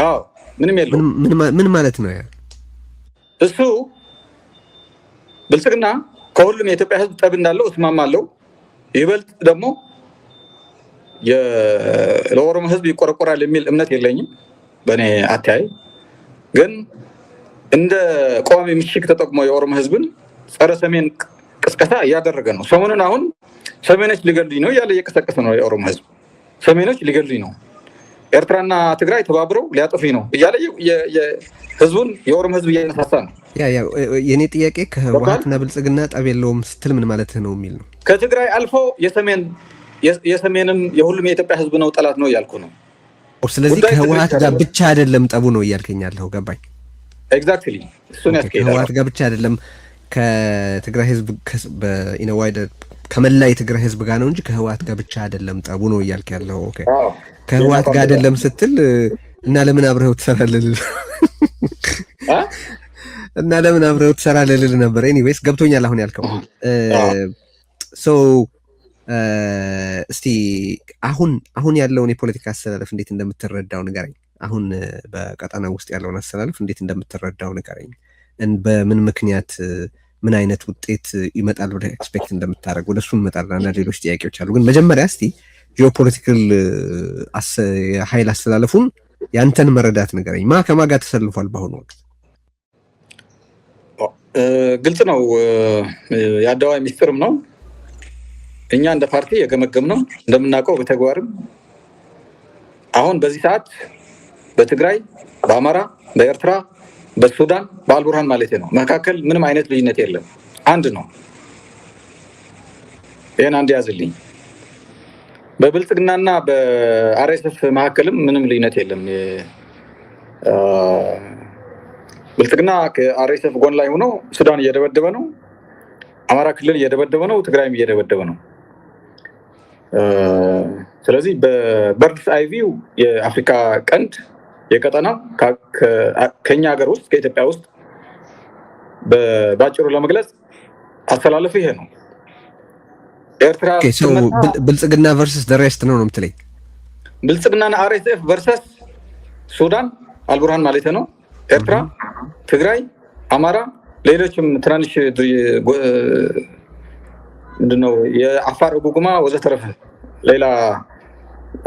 አዎ ምንም የለውም። ምን ማለት ነው? እሱ ብልጽግና ከሁሉም የኢትዮጵያ ህዝብ ጠብ እንዳለው እስማማለሁ። ይበልጥ ደግሞ ለኦሮሞ ህዝብ ይቆረቆራል የሚል እምነት የለኝም በእኔ አተያይ። ግን እንደ ቋሚ ምሽግ ተጠቅሞ የኦሮሞ ህዝብን ጸረ ሰሜን ቅስቀሳ እያደረገ ነው። ሰሞኑን አሁን ሰሜኖች ሊገሉኝ ነው እያለ እየቀሰቀሰ ነው። የኦሮሞ ህዝብ ሰሜኖች ሊገሉኝ ነው፣ ኤርትራና ትግራይ ተባብረው ሊያጠፉኝ ነው እያለ ህዝቡን የኦሮሞ ህዝብ እያነሳሳ ነው። የኔ ጥያቄ ከህወሓትና ብልጽግና ጠብ የለውም ስትል ምን ማለት ነው የሚል ነው። ከትግራይ አልፎ የሰሜንም የሁሉም የኢትዮጵያ ህዝብ ነው ጠላት ነው እያልኩ ነው። ስለዚህ ከህወሓት ጋር ብቻ አይደለም ጠቡ ነው እያልከኝ ያለው። ገባኝ። ኤግዛክትሊ እሱን ያስኬዳል። ከህወሓት ጋር ብቻ አይደለም ከትግራይ ህዝብ በኢነዋይደ ከመላ የትግራይ ህዝብ ጋር ነው እንጂ ከህወሓት ጋር ብቻ አይደለም ጠቡ ነው እያልክ ያለው። ኦኬ ከህወሓት ጋር አይደለም ስትል እና ለምን አብረው ትሰራለህ እና ለምን አብረው ትሰራለህ ነበር። ኤኒዌይስ ገብቶኛል አሁን ያልከው። እስቲ አሁን ያለውን የፖለቲካ አስተላለፍ እንዴት እንደምትረዳው ንገረኝ። አሁን በቀጠናው ውስጥ ያለውን አስተላለፍ እንዴት እንደምትረዳው ንገረኝ። በምን ምክንያት ምን አይነት ውጤት ይመጣል ብለህ ኤክስፔክት እንደምታደርግ ወደሱ እንመጣለን እና ሌሎች ጥያቄዎች አሉ። ግን መጀመሪያ እስቲ ጂኦፖለቲካል ኃይል አስተላለፉን ያንተን መረዳት ንገረኝ። ከማ ጋር ተሰልፏል በአሁኑ ወቅት? ግልጽ ነው፣ የአደባባይ ሚስጥርም ነው። እኛ እንደ ፓርቲ የገመገም ነው እንደምናውቀው በተግባርም አሁን በዚህ ሰዓት በትግራይ፣ በአማራ፣ በኤርትራ፣ በሱዳን፣ በአልቡርሃን ማለት ነው መካከል ምንም አይነት ልዩነት የለም። አንድ ነው። ይሄን አንድ ያዝልኝ። በብልጽግናና በአርኤስኤፍ መካከልም ምንም ልዩነት የለም። ብልጽግና ከአርኤስኤፍ ጎን ላይ ሆኖ ሱዳን እየደበደበ ነው፣ አማራ ክልል እየደበደበ ነው፣ ትግራይም እየደበደበ ነው። ስለዚህ በበርድስ አይ ቪው የአፍሪካ ቀንድ የቀጠና ከኛ ሀገር ውስጥ ከኢትዮጵያ ውስጥ በአጭሩ ለመግለጽ አስተላለፉ ይሄ ነው። ኤርትራ ብልጽግና ቨርሰስ ደሬስት ነው የምትለኝ? ብልጽግናና አርኤስኤፍ ቨርሰስ ሱዳን አልቡርሃን ማለት ነው፣ ኤርትራ፣ ትግራይ፣ አማራ፣ ሌሎችም ትናንሽ ምንድነው የአፋር ጉጉማ ወዘተረፈ ሌላ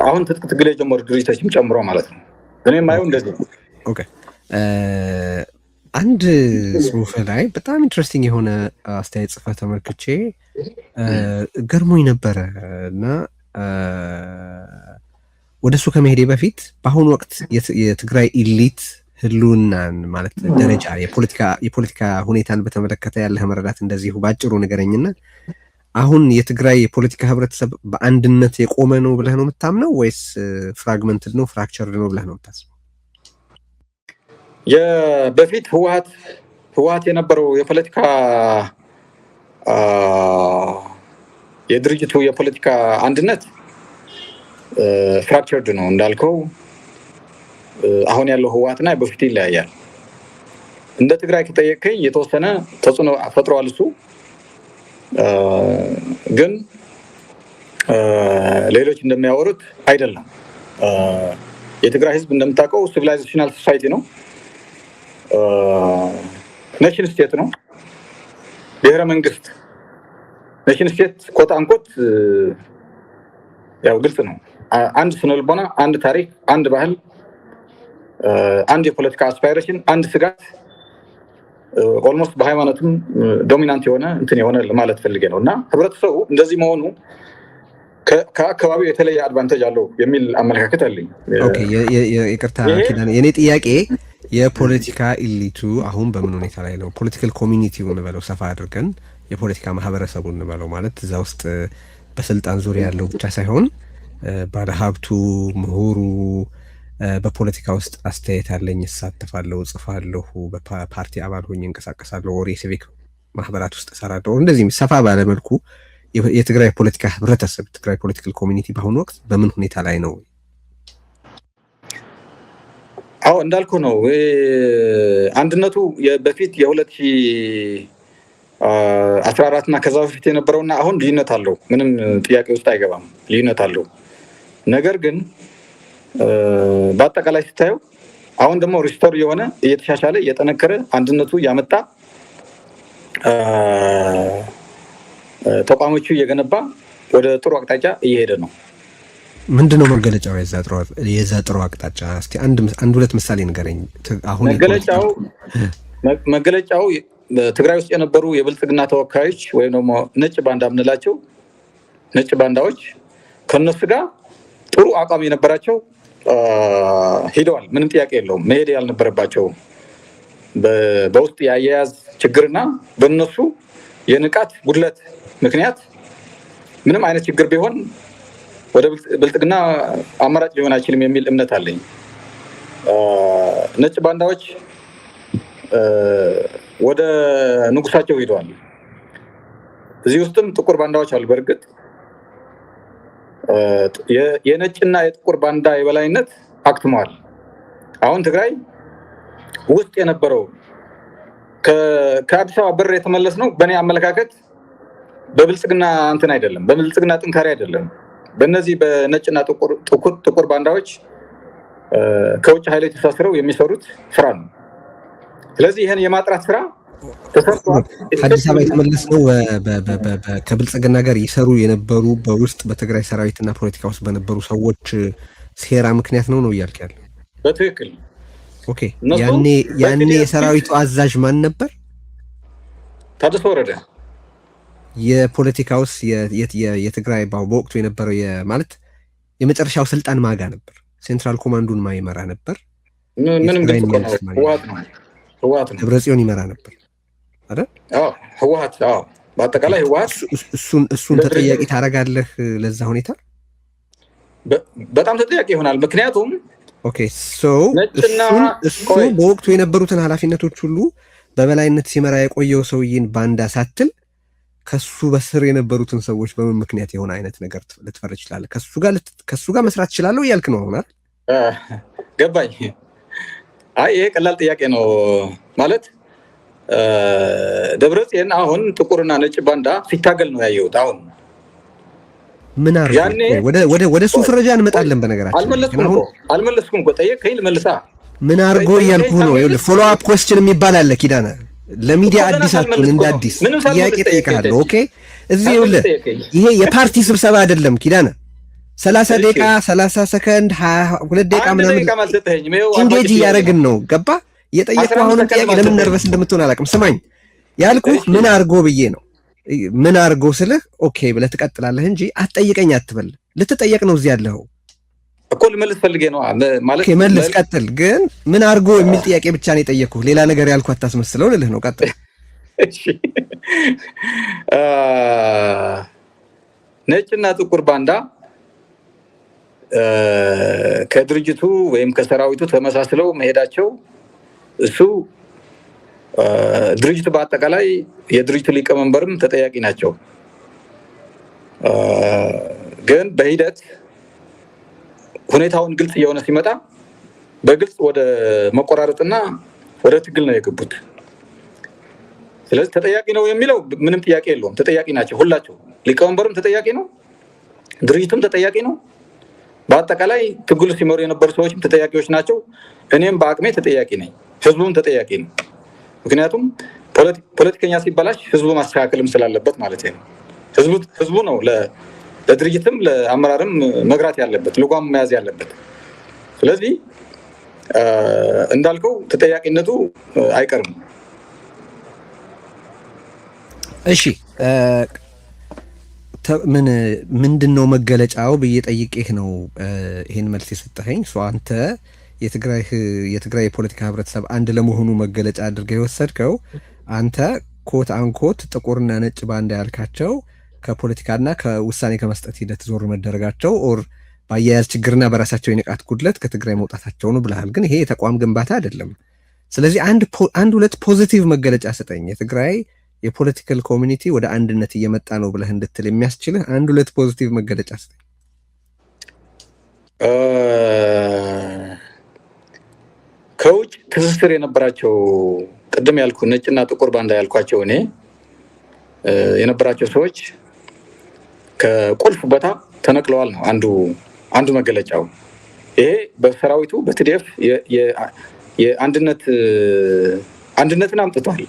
አሁን ትጥቅ ትግል የጀመሩ ድርጅቶችም ጨምሮ ማለት ነው። እኔ የማየው እንደዚህ ነው። ኦኬ አንድ ጽሁፍ ላይ በጣም ኢንትረስቲንግ የሆነ አስተያየት ጽፈህ ተመልክቼ ገርሞኝ ነበረ እና ወደሱ ከመሄዴ በፊት በአሁኑ ወቅት የትግራይ ኢሊት ህልውናን ማለት ደረጃ የፖለቲካ ሁኔታን በተመለከተ ያለህ መረዳት እንደዚሁ ባጭሩ ንገረኝና አሁን የትግራይ የፖለቲካ ህብረተሰብ በአንድነት የቆመ ነው ብለህ ነው የምታምነው ወይስ ፍራግመንትድ ነው ፍራክቸርድ ነው ብለህ ነው የምታስበው? በፊት ህወሓት የነበረው የፖለቲካ የድርጅቱ የፖለቲካ አንድነት ፍራክቸርድ ነው እንዳልከው። አሁን ያለው ህወሓትና በፊት ይለያያል። እንደ ትግራይ ከጠየቀኝ የተወሰነ ተጽዕኖ ፈጥሯል እሱ። ግን ሌሎች እንደሚያወሩት አይደለም። የትግራይ ህዝብ እንደምታውቀው ሲቪላይዜሽናል ሶሳይቲ ነው፣ ኔሽን ስቴት ነው፣ ብሔረ መንግስት። ኔሽን ስቴት ኮት አንኮት ያው ግልጽ ነው። አንድ ስነልቦና፣ አንድ ታሪክ፣ አንድ ባህል፣ አንድ የፖለቲካ አስፓይሬሽን፣ አንድ ስጋት፣ ኦልሞስት በሃይማኖትም ዶሚናንት የሆነ እንትን የሆነ ለማለት ፈልጌ ነው። እና ህብረተሰቡ እንደዚህ መሆኑ ከአካባቢው የተለየ አድቫንቴጅ አለው የሚል አመለካከት አለኝ። ኦኬ፣ ይቅርታ ኪዳነ፣ የኔ ጥያቄ የፖለቲካ ኢሊቱ አሁን በምን ሁኔታ ላይ ነው? ፖለቲካል ኮሚኒቲው እንበለው፣ ሰፋ አድርገን የፖለቲካ ማህበረሰቡ እንበለው ማለት እዛ ውስጥ በስልጣን ዙሪያ ያለው ብቻ ሳይሆን ባለሀብቱ፣ ምሁሩ፣ በፖለቲካ ውስጥ አስተያየት አለኝ፣ እሳተፋለሁ፣ እጽፋለሁ፣ በፓርቲ አባል ሆኜ እንቀሳቀሳለሁ፣ ወር የሲቪክ ማህበራት ውስጥ እሰራለሁ። እንደዚህም ሰፋ ባለመልኩ የትግራይ ፖለቲካ ህብረተሰብ፣ ትግራይ ፖለቲካል ኮሚኒቲ በአሁኑ ወቅት በምን ሁኔታ ላይ ነው? አዎ እንዳልኩ ነው። አንድነቱ በፊት የ2014 እና ከዛ በፊት የነበረውና አሁን ልዩነት አለው። ምንም ጥያቄ ውስጥ አይገባም፣ ልዩነት አለው። ነገር ግን በአጠቃላይ ስታየው አሁን ደግሞ ሪስቶር የሆነ እየተሻሻለ እየጠነከረ አንድነቱ ያመጣ ተቋሞቹ እየገነባ ወደ ጥሩ አቅጣጫ እየሄደ ነው። ምንድነው መገለጫው የዛ ጥሩ አቅጣጫ? እስቲ አንድ ሁለት ምሳሌ ንገረኝ። አሁን መገለጫው ትግራይ ውስጥ የነበሩ የብልጽግና ተወካዮች ወይም ደግሞ ነጭ ባንዳ የምንላቸው ነጭ ባንዳዎች ከነሱ ጋር ጥሩ አቋም የነበራቸው ሄደዋል። ምንም ጥያቄ የለውም። መሄድ ያልነበረባቸው በውስጥ የአያያዝ ችግርና በእነሱ የንቃት ጉድለት ምክንያት ምንም አይነት ችግር ቢሆን ወደ ብልጽግና አማራጭ ሊሆን አይችልም የሚል እምነት አለኝ። ነጭ ባንዳዎች ወደ ንጉሳቸው ሄደዋል። እዚህ ውስጥም ጥቁር ባንዳዎች አሉ። በእርግጥ የነጭና የጥቁር ባንዳ የበላይነት አክትመዋል። አሁን ትግራይ ውስጥ የነበረው ከአዲስ አበባ በር የተመለስ ነው። በእኔ አመለካከት በብልጽግና እንትን አይደለም፣ በብልጽግና ጥንካሬ አይደለም። በእነዚህ በነጭና ጥቁር ባንዳዎች ከውጭ ኃይሎች ተሳስረው የሚሰሩት ስራ ነው። ስለዚህ ይህን የማጥራት ስራ ተሰርቷል። አዲስ አበባ የተመለስ ነው ከብልጽግና ጋር ይሰሩ የነበሩ በውስጥ በትግራይ ሰራዊትና ፖለቲካ ውስጥ በነበሩ ሰዎች ሴራ ምክንያት ነው እያልክ ያለው? በትክክል ኦኬ። ያኔ የሰራዊቱ አዛዥ ማን ነበር? ታደሰ ወረደ። የፖለቲካ ውስጥ የትግራይ በወቅቱ የነበረው ማለት የመጨረሻው ስልጣን ማጋ ነበር? ሴንትራል ኮማንዱን ማይመራ ነበር? ምንም ህወሓት ነው። ደብረጽዮን ይመራ ነበር አይደል? አዎ ህወሓት። አዎ በአጠቃላይ ህወሓት። እሱን ተጠያቂ ታደርጋለህ ለዛ ሁኔታ? በጣም ተጠያቂ ይሆናል። ምክንያቱም ኦኬ እሱ በወቅቱ የነበሩትን ኃላፊነቶች ሁሉ በበላይነት ሲመራ የቆየው ሰውዬን ባንዳ ሳትል ከሱ በስር የነበሩትን ሰዎች በምን ምክንያት የሆነ አይነት ነገር ልትፈርጅ ይችላለህ? ከሱ ጋር መስራት ይችላለሁ እያልክ ነው አሁን? ገባኝ። አይ ይሄ ቀላል ጥያቄ ነው ማለት ደብረጽዮን አሁን ጥቁርና ነጭ ባንዳ ሲታገል ነው ያየሁት። አሁን ምን አርጎ ወደ እሱ ፍረጃ እንመጣለን። በነገራችን አልመለስኩም እኮ ጠየቀኝ፣ ልመልሳ። ምን አርጎ እያልኩህ ነው። ይኸውልህ ፎሎ አፕ ኮስችን የሚባል አለ ኪዳነ። ለሚዲያ አዲስ አትሁን፣ እንደ አዲስ ጥያቄ ጠይቀሃለሁ። ኦኬ እዚህ ይኸውልህ ይሄ የፓርቲ ስብሰባ አይደለም ኪዳነ። 30 ደቂቃ 30 ሰከንድ 22 ደቂቃ ምናምን ኢንጌጅ እያደረግን ነው። ገባ? የጠየቁህ አሁንም ጥያቄ ለምን ነርቨስ እንደምትሆን አላውቅም። ስማኝ ያልኩህ ምን አርጎ ብዬ ነው። ምን አርጎ ስልህ ኦኬ ብለህ ትቀጥላለህ እንጂ አትጠይቀኝ አትበል። ልትጠየቅ ነው እዚህ ያለኸው እኮ። ልመልስ ፈልጌ ነው ማለት። ኦኬ መልስ፣ ቀጥል። ግን ምን አርጎ የሚል ጥያቄ ብቻ ነው የጠየቅኩህ፣ ሌላ ነገር ያልኩህ አታስመስለው ልልህ ነው። ቀጥል። እሺ ነጭና ጥቁር ባንዳ ከድርጅቱ ወይም ከሰራዊቱ ተመሳስለው መሄዳቸው እሱ ድርጅቱ በአጠቃላይ የድርጅቱ ሊቀመንበርም ተጠያቂ ናቸው። ግን በሂደት ሁኔታውን ግልጽ እየሆነ ሲመጣ በግልጽ ወደ መቆራረጥና ወደ ትግል ነው የገቡት። ስለዚህ ተጠያቂ ነው የሚለው ምንም ጥያቄ የለውም። ተጠያቂ ናቸው ሁላቸው። ሊቀመንበርም ተጠያቂ ነው፣ ድርጅቱም ተጠያቂ ነው። በአጠቃላይ ትግሉ ሲመሩ የነበሩ ሰዎችም ተጠያቂዎች ናቸው። እኔም በአቅሜ ተጠያቂ ነኝ፣ ህዝቡም ተጠያቂ ነው። ምክንያቱም ፖለቲከኛ ሲባላሽ ህዝቡ ማስተካከልም ስላለበት ማለት ነው። ህዝቡ ነው ለድርጅትም ለአመራርም መግራት ያለበት፣ ልጓም መያዝ ያለበት። ስለዚህ እንዳልከው ተጠያቂነቱ አይቀርም። እሺ ምንድነው መገለጫው ብዬ ጠይቄህ ነው ይሄን መልስ የሰጠኸኝ። አንተ የትግራይ የፖለቲካ ህብረተሰብ አንድ ለመሆኑ መገለጫ አድርገህ የወሰድከው አንተ ኮት አንኮት ጥቁርና ነጭ ባንዳ ያልካቸው ከፖለቲካና ከውሳኔ ከመስጠት ሂደት ዞር መደረጋቸው ኦር በአያያዝ ችግርና በራሳቸው የንቃት ጉድለት ከትግራይ መውጣታቸው ነው ብለሃል። ግን ይሄ የተቋም ግንባታ አይደለም። ስለዚህ አንድ ሁለት ፖዚቲቭ መገለጫ ስጠኝ። የትግራይ የፖለቲካል ኮሚኒቲ ወደ አንድነት እየመጣ ነው ብለህ እንድትል የሚያስችልህ አንድ ሁለት ፖዚቲቭ መገለጫ ስጠኝ። ከውጭ ትስስር የነበራቸው ቅድም ያልኩ ነጭና ጥቁር ባንዳ ያልኳቸው እኔ የነበራቸው ሰዎች ከቁልፍ ቦታ ተነቅለዋል ነው አንዱ መገለጫው። ይሄ በሰራዊቱ በትዲኤፍ አንድነትን አምጥቷል።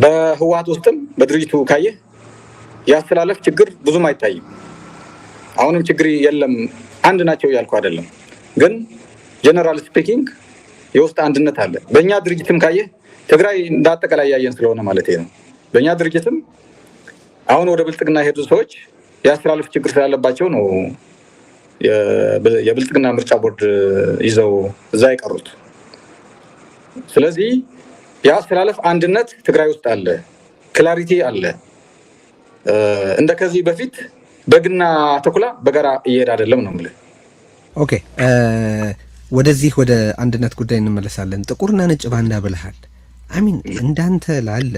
በህወሓት ውስጥም በድርጅቱ ካየህ ያስተላለፍ ችግር ብዙም አይታይም። አሁንም ችግር የለም አንድ ናቸው ያልኩ አይደለም፣ ግን ጀነራል ስፒኪንግ የውስጥ አንድነት አለ። በእኛ ድርጅትም ካየህ ትግራይ እንዳጠቃላይ ያየን ስለሆነ ማለት ነው። በእኛ ድርጅትም አሁን ወደ ብልጽግና የሄዱ ሰዎች ያስተላለፍ ችግር ስላለባቸው ነው የብልጽግና ምርጫ ቦርድ ይዘው እዛ የቀሩት። ስለዚህ ያስተላለፍ አንድነት ትግራይ ውስጥ አለ፣ ክላሪቲ አለ። እንደ ከዚህ በፊት በግና ተኩላ በጋራ እየሄድ አይደለም ነው የምልህ። ኦኬ፣ ወደዚህ ወደ አንድነት ጉዳይ እንመለሳለን። ጥቁርና ነጭ ባንዳ ብለሃል። አሚን እንዳንተ ላለ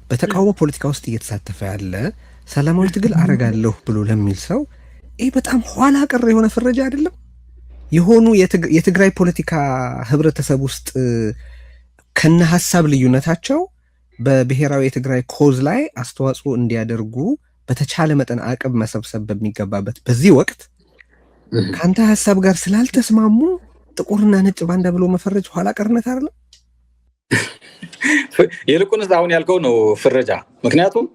በተቃውሞ ፖለቲካ ውስጥ እየተሳተፈ ያለ ሰላማዊ ትግል አረጋለሁ ብሎ ለሚል ሰው ይህ በጣም ኋላ ቀር የሆነ ፍረጃ አይደለም? የሆኑ የትግራይ ፖለቲካ ህብረተሰብ ውስጥ ከነ ሀሳብ ልዩነታቸው በብሔራዊ የትግራይ ኮዝ ላይ አስተዋጽኦ እንዲያደርጉ በተቻለ መጠን አቅም መሰብሰብ በሚገባበት በዚህ ወቅት ከአንተ ሀሳብ ጋር ስላልተስማሙ ጥቁርና ነጭ ባንዳ ብሎ መፈረጅ ኋላ ቀርነት አይደለም? ይልቁንስ አሁን ያልከው ነው ፍረጃ። ምክንያቱም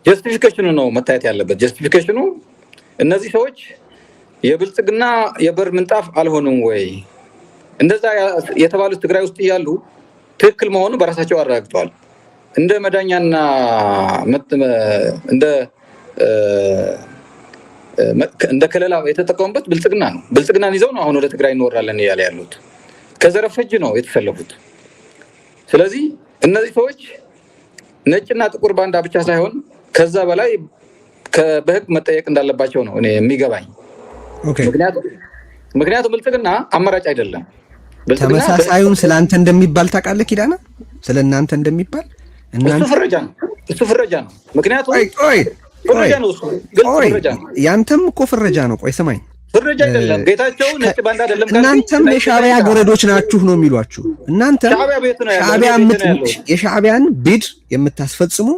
ጀስቲፊኬሽኑ ነው መታየት ያለበት። ጀስቲፊኬሽኑ እነዚህ ሰዎች የብልጽግና የበር ምንጣፍ አልሆኑም ወይ? እንደዛ የተባሉት ትግራይ ውስጥ እያሉ ትክክል መሆኑ በራሳቸው አረጋግጠዋል። እንደ መዳኛና እንደ ከለላ የተጠቀሙበት ብልጽግና ነው። ብልጽግናን ይዘው ነው አሁን ወደ ትግራይ እንወራለን እያለ ያሉት። ከዘረፈጅ ነው የተሰለፉት። ስለዚህ እነዚህ ሰዎች ነጭና ጥቁር ባንዳ ብቻ ሳይሆን ከዛ በላይ በህግ መጠየቅ እንዳለባቸው ነው እኔ የሚገባኝ። ምክንያቱም ብልጽግና አማራጭ አይደለም። ተመሳሳዩን ስለአንተ እንደሚባል ታውቃለህ ኪዳነ? ስለ እናንተ እንደሚባል እሱ ፍረጃ ነው። ምክንያቱም ፍረጃ ነው እሱ፣ ግልጽ ፍረጃ ነው። ያንተም እኮ ፍረጃ ነው። ቆይ ስማኝ፣ ፍረጃ አይደለም። ጌታቸው ነጭ ባንዳ አይደለም። እናንተም የሻዕቢያ ገረዶች ናችሁ ነው የሚሏችሁ። እናንተም የሻዕቢያን ቢድ የምታስፈጽሙ፣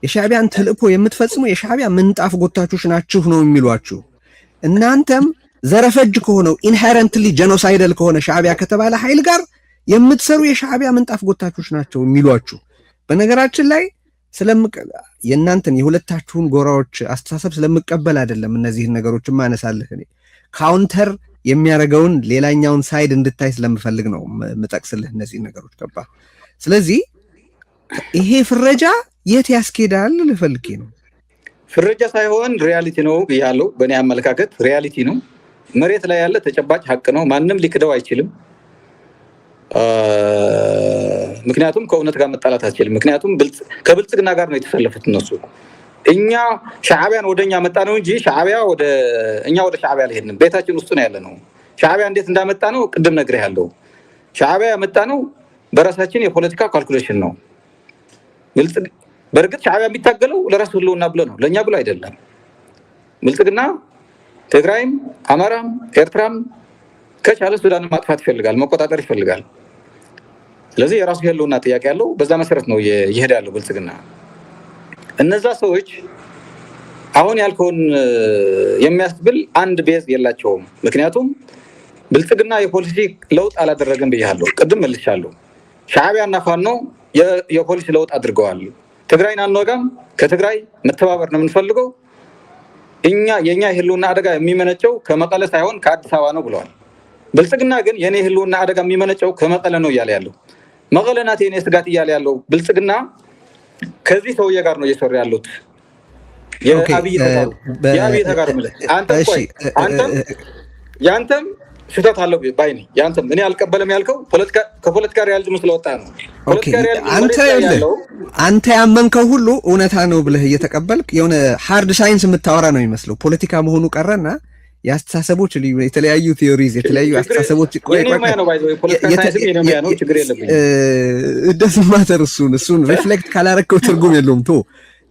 የሻዕቢያን ተልእኮ የምትፈጽሙ የሻዕቢያ ምንጣፍ ጎታቾች ናችሁ ነው የሚሏችሁ። እናንተም ዘረፈጅ ከሆነው ኢንሄረንትሊ ጄኖሳይደል ከሆነ ሻዕቢያ ከተባለ ኃይል ጋር የምትሰሩ የሻዕቢያ ምንጣፍ ጎታቾች ናቸው የሚሏችሁ። በነገራችን ላይ የእናንተን የሁለታችሁን ጎራዎች አስተሳሰብ ስለምቀበል አይደለም እነዚህን ነገሮች ማነሳለህ። እኔ ካውንተር የሚያደርገውን ሌላኛውን ሳይድ እንድታይ ስለምፈልግ ነው የምጠቅስልህ እነዚህን ነገሮች። ገባ? ስለዚህ ይሄ ፍረጃ የት ያስኬዳል ልፈልጌ ነው። ፍረጃ ሳይሆን ሪያሊቲ ነው ያለው። በእኔ አመለካከት ሪያሊቲ ነው። መሬት ላይ ያለ ተጨባጭ ሀቅ ነው። ማንም ሊክደው አይችልም። ምክንያቱም ከእውነት ጋር መጣላት አትችልም። ምክንያቱም ከብልጽግና ጋር ነው የተሰለፉት እነሱ። እኛ ሻዕቢያን ወደኛ መጣ ነው እንጂ እኛ ወደ ሻዕቢያ አልሄድንም። ቤታችን ውስጥ ነው ያለ ነው። ሻዕቢያ እንዴት እንዳመጣ ነው ቅድም ነግሬሃለሁ። ሻዕቢያ መጣ ነው በራሳችን የፖለቲካ ካልኩሌሽን ነው። በእርግጥ ሻዕቢያ የሚታገለው ለራሱ ህልውና ብሎ ነው፣ ለእኛ ብሎ አይደለም። ብልጽግና ትግራይም፣ አማራም፣ ኤርትራም ከቻለ ሱዳንን ማጥፋት ይፈልጋል፣ መቆጣጠር ይፈልጋል። ስለዚህ የራሱ ህልውና ጥያቄ ያለው በዛ መሰረት ነው እየሄደ ያለው ብልጽግና። እነዛ ሰዎች አሁን ያልከውን የሚያስብል አንድ ቤዝ የላቸውም። ምክንያቱም ብልጽግና የፖሊሲ ለውጥ አላደረገም ብያለሁ፣ ቅድም መልሻለሁ። ሻዕቢያና ፋኖ የፖሊሲ ለውጥ አድርገዋል። ትግራይን አንወጋም፣ ከትግራይ መተባበር ነው የምንፈልገው። የኛ የህልውና አደጋ የሚመነጨው ከመቀለ ሳይሆን ከአዲስ አበባ ነው ብለዋል። ብልጽግና ግን የኔ ህልውና አደጋ የሚመነጨው ከመቀለ ነው እያለ ያለው። መቀለ ናት የኔ ስጋት እያለ ያለው ብልጽግና ከዚህ ሰውዬ ጋር ነው እየሰሩ ያሉት። የአብይ ተጋሩ ማለት ያንተም ስህተት አለው ባይ ነኝ። ያንተም እኔ አልቀበለም ያልከው ከፖለቲካ ሪያሊዝም ስለወጣ ነው። አንተ ያመንከው ሁሉ እውነታ ነው ብለህ እየተቀበልክ የሆነ ሃርድ ሳይንስ የምታወራ ነው የሚመስለው። ፖለቲካ መሆኑ ቀረና የአስተሳሰቦች የተለያዩ ቲዮሪዝ የተለያዩ አስተሳሰቦች ደስ ማተር እሱን ሪፍሌክት ካላረከው ትርጉም የለውም። ቶ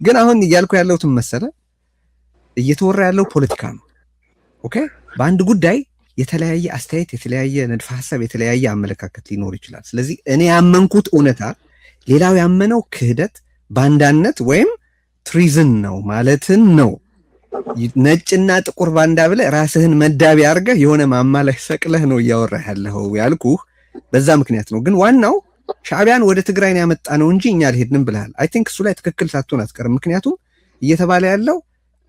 ግን አሁን እያልኩ ያለሁትን መሰለ እየተወራ ያለው ፖለቲካ ነው። ኦኬ በአንድ ጉዳይ የተለያየ አስተያየት፣ የተለያየ ንድፈ ሐሳብ፣ የተለያየ አመለካከት ሊኖር ይችላል። ስለዚህ እኔ ያመንኩት እውነታ ሌላው ያመነው ክህደት፣ ባንዳነት ወይም ትሪዝን ነው ማለትን ነው። ነጭና ጥቁር ባንዳ ብለህ ራስህን መዳቢ አድርገህ የሆነ ማማ ላይ ሰቅለህ ነው እያወራህ ያለኸው ያልኩህ በዛ ምክንያት ነው። ግን ዋናው ሻዕቢያን ወደ ትግራይ ነው ያመጣ ነው እንጂ እኛ አልሄድንም ብለሃል። አይ ቲንክ እሱ ላይ ትክክል ሳትሆን አትቀርም። ምክንያቱም እየተባለ ያለው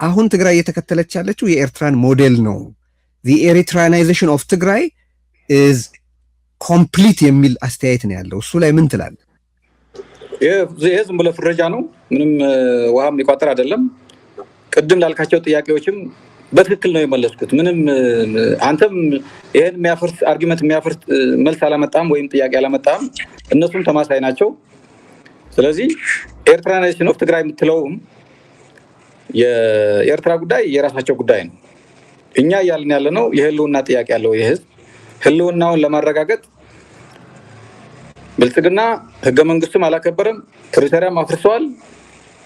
አሁን ትግራይ እየተከተለች ያለችው የኤርትራን ሞዴል ነው። the eritreanization of ትግራይ is complete የሚል አስተያየት ነው ያለው። እሱ ላይ ምን ትላለህ? ይሄ ዝም ብሎ ፍረጃ ነው፣ ምንም ውሃም ሊቋጠር አይደለም። ቅድም ላልካቸው ጥያቄዎችም በትክክል ነው የመለስኩት። ምንም አንተም ይሄን የሚያፈርስ አርጊመንት የሚያፈርስ መልስ አላመጣም ወይም ጥያቄ አላመጣም። እነሱም ተማሳይ ናቸው። ስለዚህ ኤርትራናይዜሽን ኦፍ ትግራይ የምትለውም የኤርትራ ጉዳይ የራሳቸው ጉዳይ ነው። እኛ እያልን ያለ ነው የህልውና ጥያቄ ያለው የህዝብ ህልውናውን ለማረጋገጥ ብልጽግና ህገ መንግስቱም አላከበረም፣ ፕሪቶሪያም አፍርሰዋል።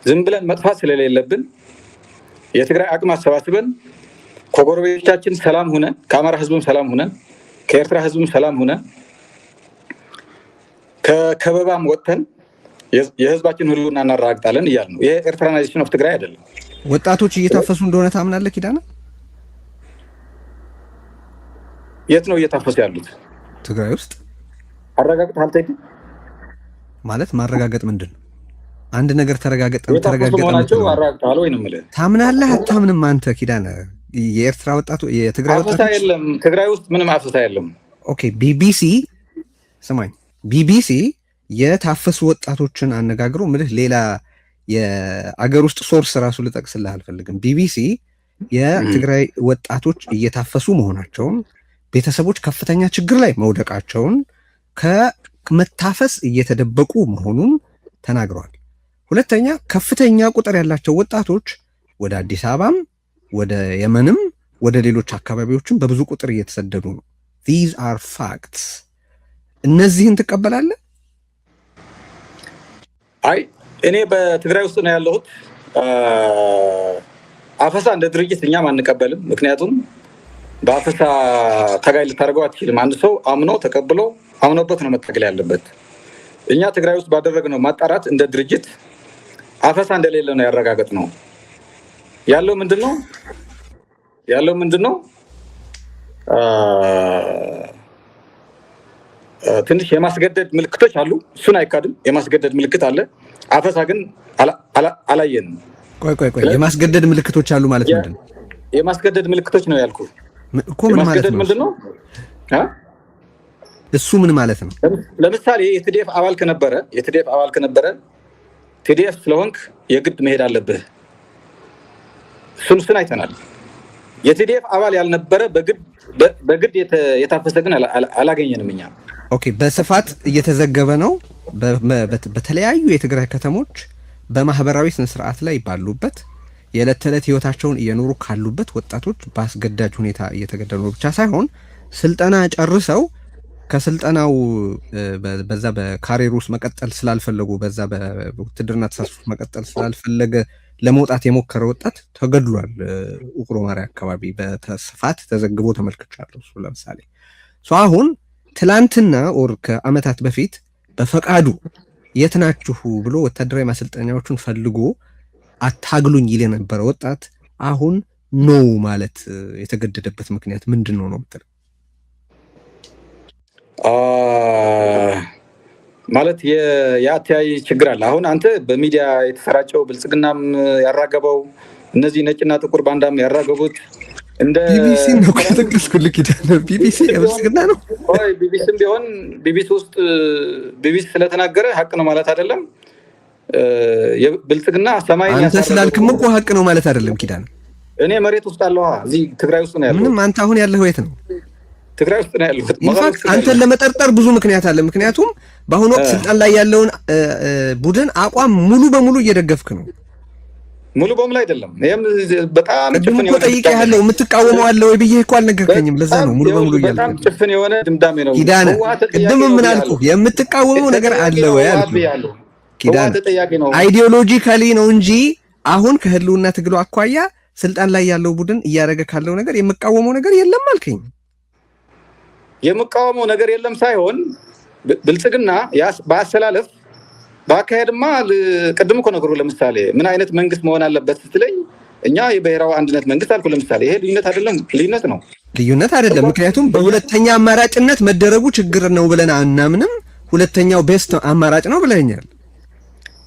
ዝም ብለን መጥፋት ስለሌለብን የትግራይ አቅም አሰባስበን ከጎረቤቶቻችን ሰላም ሆነን ከአማራ ህዝብም ሰላም ሆነን ከኤርትራ ህዝብም ሰላም ሆነን ከከበባም ወጥተን የህዝባችን ህልውና እናረጋግጣለን እያልን ነው። ይሄ ኤርትራናይዜሽን ኦፍ ትግራይ አይደለም። ወጣቶች እየታፈሱ እንደሆነ ታምናለህ ኪዳነ? የት ነው እየታፈሱ ያሉት? ትግራይ ውስጥ። አረጋግጥ አልተይ ማለት ማረጋገጥ ምንድን ነው? አንድ ነገር ተረጋገጠ መሆናቸው አረጋግጣለሁ ወይ ነው የምልህ። ታምናለህ አታምንም አንተ ኪዳነ? የኤርትራ ወጣቱ የትግራይ ወጣቱ አፈሳ የለም ትግራይ ውስጥ ምንም አፈሳ የለም። ኦኬ ቢቢሲ ስማኝ፣ ቢቢሲ የታፈሱ ወጣቶችን አነጋግሮ ምልህ ሌላ የአገር ውስጥ ሶርስ ራሱ ልጠቅስልህ አልፈልግም። ቢቢሲ የትግራይ ወጣቶች እየታፈሱ መሆናቸውን፣ ቤተሰቦች ከፍተኛ ችግር ላይ መውደቃቸውን፣ ከመታፈስ እየተደበቁ መሆኑን ተናግረዋል። ሁለተኛ ከፍተኛ ቁጥር ያላቸው ወጣቶች ወደ አዲስ አበባም ወደ የመንም ወደ ሌሎች አካባቢዎችም በብዙ ቁጥር እየተሰደዱ ነው። these are facts። እነዚህን ትቀበላለህ? አይ እኔ በትግራይ ውስጥ ነው ያለሁት። አፈሳ እንደ ድርጅት እኛም አንቀበልም። ምክንያቱም በአፈሳ ታጋይ ልታደርገው አትችልም። አንድ ሰው አምኖ ተቀብሎ አምኖበት ነው መታገል ያለበት። እኛ ትግራይ ውስጥ ባደረግነው ማጣራት እንደ ድርጅት አፈሳ እንደሌለ ነው ያረጋገጥ ነው። ያለው ምንድነው ትንሽ የማስገደድ ምልክቶች አሉ። እሱን አይካድም። የማስገደድ ምልክት አለ። አፈሳ ግን አላየንም። ቆይ የማስገደድ ምልክቶች አሉ ማለት ምንድነው? የማስገደድ ምልክቶች ነው ያልኩ እኮ። ምን ማለት ነው? ምንድነው እሱ? ምን ማለት ነው? ለምሳሌ የቲዲኤፍ አባል ከነበረ ቲዲኤፍ ስለሆንክ የግድ መሄድ አለብህ። እሱን አይተናል። የቲዲኤፍ አባል ያልነበረ በግድ የታፈሰ ግን አላገኘንም እኛ። ኦኬ በስፋት እየተዘገበ ነው። በተለያዩ የትግራይ ከተሞች በማህበራዊ ስነስርዓት ላይ ባሉበት የዕለት ተዕለት ህይወታቸውን እየኖሩ ካሉበት ወጣቶች በአስገዳጅ ሁኔታ እየተገደሉ ብቻ ሳይሆን ስልጠና ጨርሰው ከስልጠናው በዛ በካሪየር ውስጥ መቀጠል ስላልፈለጉ በዛ በውትድርና ተሳትፎ መቀጠል ስላልፈለገ ለመውጣት የሞከረ ወጣት ተገድሏል። ውቅሮ ማርያ አካባቢ በተስፋት ተዘግቦ ተመልክቻለሁ። እሱ ለምሳሌ አሁን ትላንትና ኦር ከአመታት በፊት በፈቃዱ የት ናችሁ ብሎ ወታደራዊ ማሰልጠኛዎቹን ፈልጎ አታግሉኝ ይል የነበረ ወጣት አሁን ኖ ማለት የተገደደበት ምክንያት ምንድን ነው የምትለው? ማለት የአተያይ ችግር አለ። አሁን አንተ በሚዲያ የተሰራጨው ብልጽግናም ያራገበው እነዚህ ነጭና ጥቁር ባንዳም ያራገቡት እንደ ቢቢሲ ነው ከተጠቀስኩልህ ኪዳነ ቢቢሲ የብልጽግና ነው። ቢቢሲም ቢሆን ቢቢሲ ውስጥ ቢቢሲ ስለተናገረ ሀቅ ነው ማለት አይደለም። ብልጽግና ሰማይ አንተ ስላልክም እኮ ሀቅ ነው ማለት አይደለም ኪዳነ። እኔ መሬት ውስጥ አለዋ እዚህ ትግራይ ውስጥ ነው ያለው። ምንም አንተ አሁን ያለኸው የት ነው? ትግራይ ውስጥ ነው ያለው። ኢንፋክት አንተን ለመጠርጠር ብዙ ምክንያት አለ። ምክንያቱም በአሁኑ ወቅት ስልጣን ላይ ያለውን ቡድን አቋም ሙሉ በሙሉ እየደገፍክ ነው። ሙሉ በሙሉ አይደለም። ይሄም በጣም ጭፍን የሆነ ጠይቄ ያለው የምትቃወመው አለ ወይ ብዬ እኮ አልነገርከኝም። ለዛ ነው ሙሉ በሙሉ እያልኩ በጣም ጭፍን የሆነ ድምዳሜ ነው። ኪዳነ ቅድም ምን አልኩህ? የምትቃወመው ነገር አለ ወይ አልኩህ። ኪዳነ አይዲዮሎጂካሊ ነው እንጂ አሁን ከህልውና ትግሉ አኳያ ስልጣን ላይ ያለው ቡድን እያደረገ ካለው ነገር የምቃወመው ነገር የለም አልከኝ። የምቃወመው ነገር የለም ሳይሆን ብልጽግና በአሰላለፍ በአካሄድማ ቅድም እኮ ነገሩ ለምሳሌ ምን አይነት መንግስት መሆን አለበት ስትለኝ እኛ የብሔራዊ አንድነት መንግስት አልኩ። ለምሳሌ ይሄ ልዩነት አይደለም፣ ልዩነት አይደለም። ምክንያቱም በሁለተኛ አማራጭነት መደረጉ ችግር ነው ብለን አናምንም። ሁለተኛው ቤስት አማራጭ ነው ብለኛል።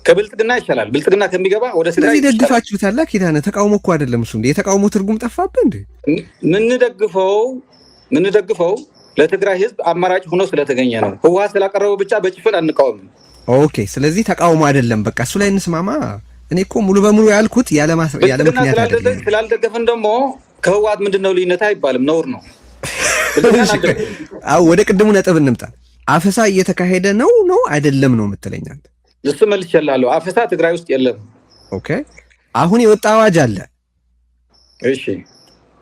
ከብልጽግና ይሻላል። ብልጽግና ከሚገባ ወደ ትግራይ ስለዚህ ደግፋችሁታል። ኪዳነ ተቃውሞ እኮ አይደለም እሱ። እንዴ የተቃውሞ ትርጉም ጠፋብህ እንዴ? ምንደግፈው ለትግራይ ህዝብ አማራጭ ሆኖ ስለተገኘ ነው። ህወሓት ስላቀረበው ብቻ በጭፍን አንቃወምም። ኦኬ፣ ስለዚህ ተቃውሞ አይደለም። በቃ እሱ ላይ እንስማማ። እኔ እኮ ሙሉ በሙሉ ያልኩት ያለ ምክንያት አይደለም። ስላልደገፈን ደግሞ ከህወሓት ምንድነው ልዩነት አይባልም፣ ነውር ነው። አዎ፣ ወደ ቅድሙ ነጥብ እንምጣ። አፈሳ እየተካሄደ ነው አይደለም ነው የምትለኛል? እሱ መልሼልሃለሁ። አፈሳ ትግራይ ውስጥ የለም። ኦኬ፣ አሁን የወጣ አዋጅ አለ። እሺ፣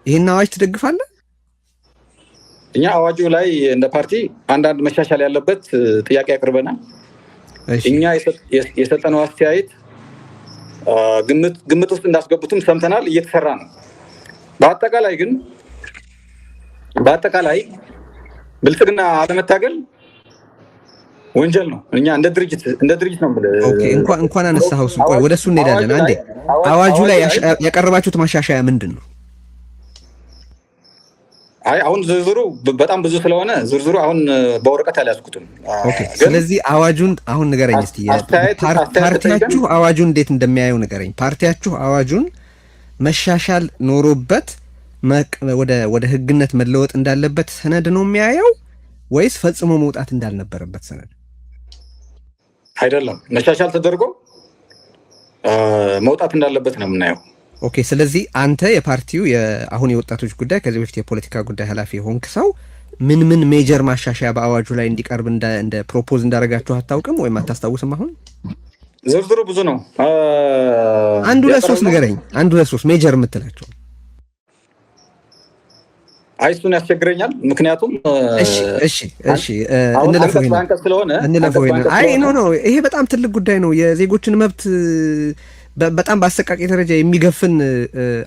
ይሄን አዋጅ ትደግፋለህ? እኛ አዋጁ ላይ እንደ ፓርቲ አንዳንድ መሻሻል ያለበት ጥያቄ አቅርበናል። እኛ የሰጠነው አስተያየት ግምት ውስጥ እንዳስገቡትም ሰምተናል፣ እየተሰራ ነው። በአጠቃላይ ብልጽግና አለመታገል ወንጀል ነው። እኛ እንደ ድርጅት ነው። ኦኬ፣ እንኳን አነሳኸው እሱን፣ ቆይ ወደሱ እንሄዳለን። አንዴ አዋጁ ላይ ያቀረባችሁት ማሻሻያ ምንድን ነው? አሁን ዝርዝሩ በጣም ብዙ ስለሆነ ዝርዝሩ አሁን በወረቀት አልያዝኩትም። ኦኬ፣ ስለዚህ አዋጁን አሁን ንገረኝ እስቲ። ፓርቲያችሁ አዋጁን እንዴት እንደሚያየው ንገረኝ። ፓርቲያችሁ አዋጁን መሻሻል ኖሮበት ወደ ህግነት መለወጥ እንዳለበት ሰነድ ነው የሚያየው ወይስ ፈጽሞ መውጣት እንዳልነበረበት ሰነድ? አይደለም፣ መሻሻል ተደርጎ መውጣት እንዳለበት ነው የምናየው። ኦኬ፣ ስለዚህ አንተ የፓርቲው አሁን የወጣቶች ጉዳይ ከዚህ በፊት የፖለቲካ ጉዳይ ኃላፊ የሆንክ ሰው ምን ሜጀር ማሻሻያ በአዋጁ ላይ እንዲቀርብ እንደ ፕሮፖዝ እንዳደረጋችሁ አታውቅም ወይም አታስታውስም? አሁን ዝርዝሩ ብዙ ነው። አንድ ሁለት ሶስት ንገረኝ። አንድ ሁለት ሶስት ሜጀር የምትላቸው። እሱን ያስቸግረኛል። ምክንያቱም እሺ እንለፈው። አይ ኖ ይሄ በጣም ትልቅ ጉዳይ ነው። የዜጎችን መብት በጣም በአሰቃቂ ደረጃ የሚገፍን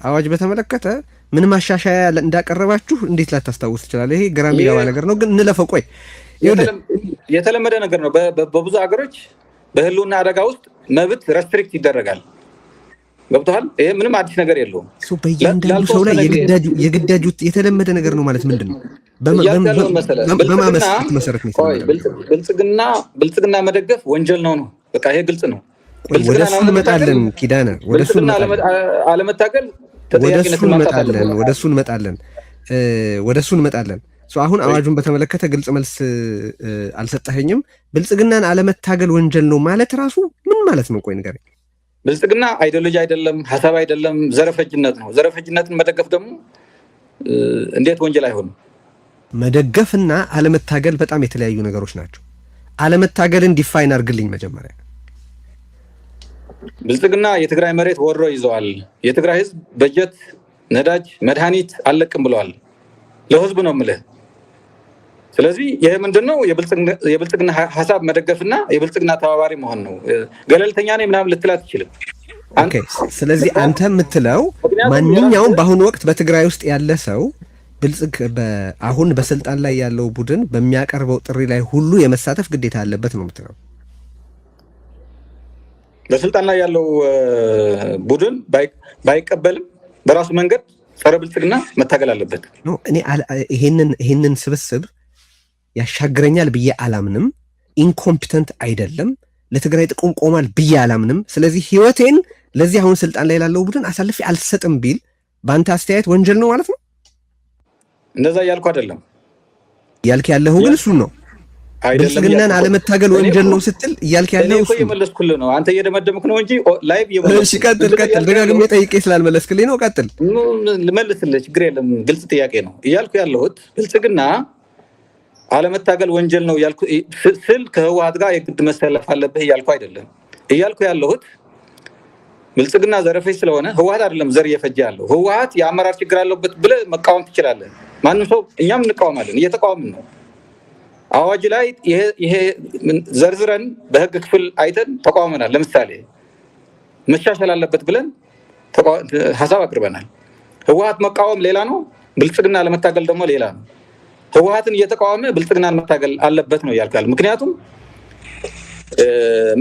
አዋጅ በተመለከተ ምን ማሻሻያ እንዳቀረባችሁ እንዴት ላታስታውስ ትችላለህ? ይሄ ግራ የሚገባ ነገር ነው። ግን እንለፈው። ቆይ የተለመደ ነገር ነው። በብዙ ሀገሮች በህልውና አደጋ ውስጥ መብት ረስትሪክት ይደረጋል። ገብቶሃል? ይሄ ምንም አዲስ ነገር የለውም። በእያንዳንዱ ሰው ላይ የግዳጅ የተለመደ ነገር ነው ማለት ምንድን ነው? በማመስረት መሰረት ነው። ብልጽግና መደገፍ ወንጀል ነው። በቃ ይሄ ግልጽ ነው። ወደሱ እንመጣለን ኪዳነ፣ ወደሱ እንመጣለን። አሁን አዋጁን በተመለከተ ግልጽ መልስ አልሰጠኸኝም። ብልጽግናን አለመታገል ወንጀል ነው ማለት ራሱ ምን ማለት ነው? ቆይ ንገረኝ። ብልጽግና አይዲዮሎጂ አይደለም፣ ሀሳብ አይደለም፣ ዘረፈጅነት ነው። ዘረፈጅነትን መደገፍ ደግሞ እንዴት ወንጀል አይሆንም? መደገፍና አለመታገል በጣም የተለያዩ ነገሮች ናቸው። አለመታገልን ዲፋይን አድርግልኝ መጀመሪያ። ብልጽግና የትግራይ መሬት ወሮ ይዘዋል። የትግራይ ህዝብ በጀት፣ ነዳጅ፣ መድኃኒት አልለቅም ብለዋል። ለህዝቡ ነው የምልህ። ስለዚህ ይሄ ምንድነው የብልጽግና ሐሳብ መደገፍና የብልጽግና ተባባሪ መሆን ነው። ገለልተኛ ነኝ ምናምን ልትላት ይችላል። ኦኬ ስለዚህ አንተ የምትለው ማንኛውም በአሁኑ ወቅት በትግራይ ውስጥ ያለ ሰው አሁን በስልጣን ላይ ያለው ቡድን በሚያቀርበው ጥሪ ላይ ሁሉ የመሳተፍ ግዴታ አለበት ነው የምትለው? በስልጣን ላይ ያለው ቡድን ባይቀበልም በራሱ መንገድ ጸረ ብልጽግና መታገል አለበት። እኔ ይሄንን ስብስብ ያሻግረኛል ብዬ አላምንም። ኢንኮምፒተንት አይደለም፣ ለትግራይ ጥቅም ቆሟል ብዬ አላምንም። ስለዚህ ህይወቴን ለዚህ አሁን ስልጣን ላይ ላለው ቡድን አሳልፌ አልሰጥም ቢል በአንተ አስተያየት ወንጀል ነው ማለት ነው? እንደዛ እያልኩ አይደለም። እያልክ ያለሁ ግን እሱን ነው። ብልጽግናን አለመታገል ወንጀል ነው ስትል እያልክ ያለሁ እሱ ነው። እየመለስኩልህ ነው። አንተ እየደመደምክ ነው እንጂ ላይቭ እሺ፣ ቀጥል። ደጋግሜ ጠይቄ ስላልመለስክልኝ ነው። ቀጥል። ልመልስልህ፣ ችግር የለም። ግልጽ ጥያቄ ነው እያልኩ ያለሁት። ብልጽግና አለመታገል ወንጀል ነው እያልኩ ስል ከህወሓት ጋር የግድ መሰለፍ አለብህ እያልኩ አይደለም። እያልኩ ያለሁት ብልጽግና ዘረፈኝ ስለሆነ ህወሓት አይደለም ዘር እየፈጀ ያለው። ህወሓት የአመራር ችግር አለበት ብለህ መቃወም ትችላለህ። ማንም ሰው እኛም እንቃወማለን፣ እየተቃወምን ነው። አዋጅ ላይ ይሄ ዘርዝረን በህግ ክፍል አይተን ተቃውመናል። ለምሳሌ መሻሻል አለበት ብለን ሀሳብ አቅርበናል። ህወሓት መቃወም ሌላ ነው፣ ብልጽግና ለመታገል ደግሞ ሌላ ነው። ህወሓትን እየተቃወመ ብልጽግናን መታገል አለበት ነው ያልካል። ምክንያቱም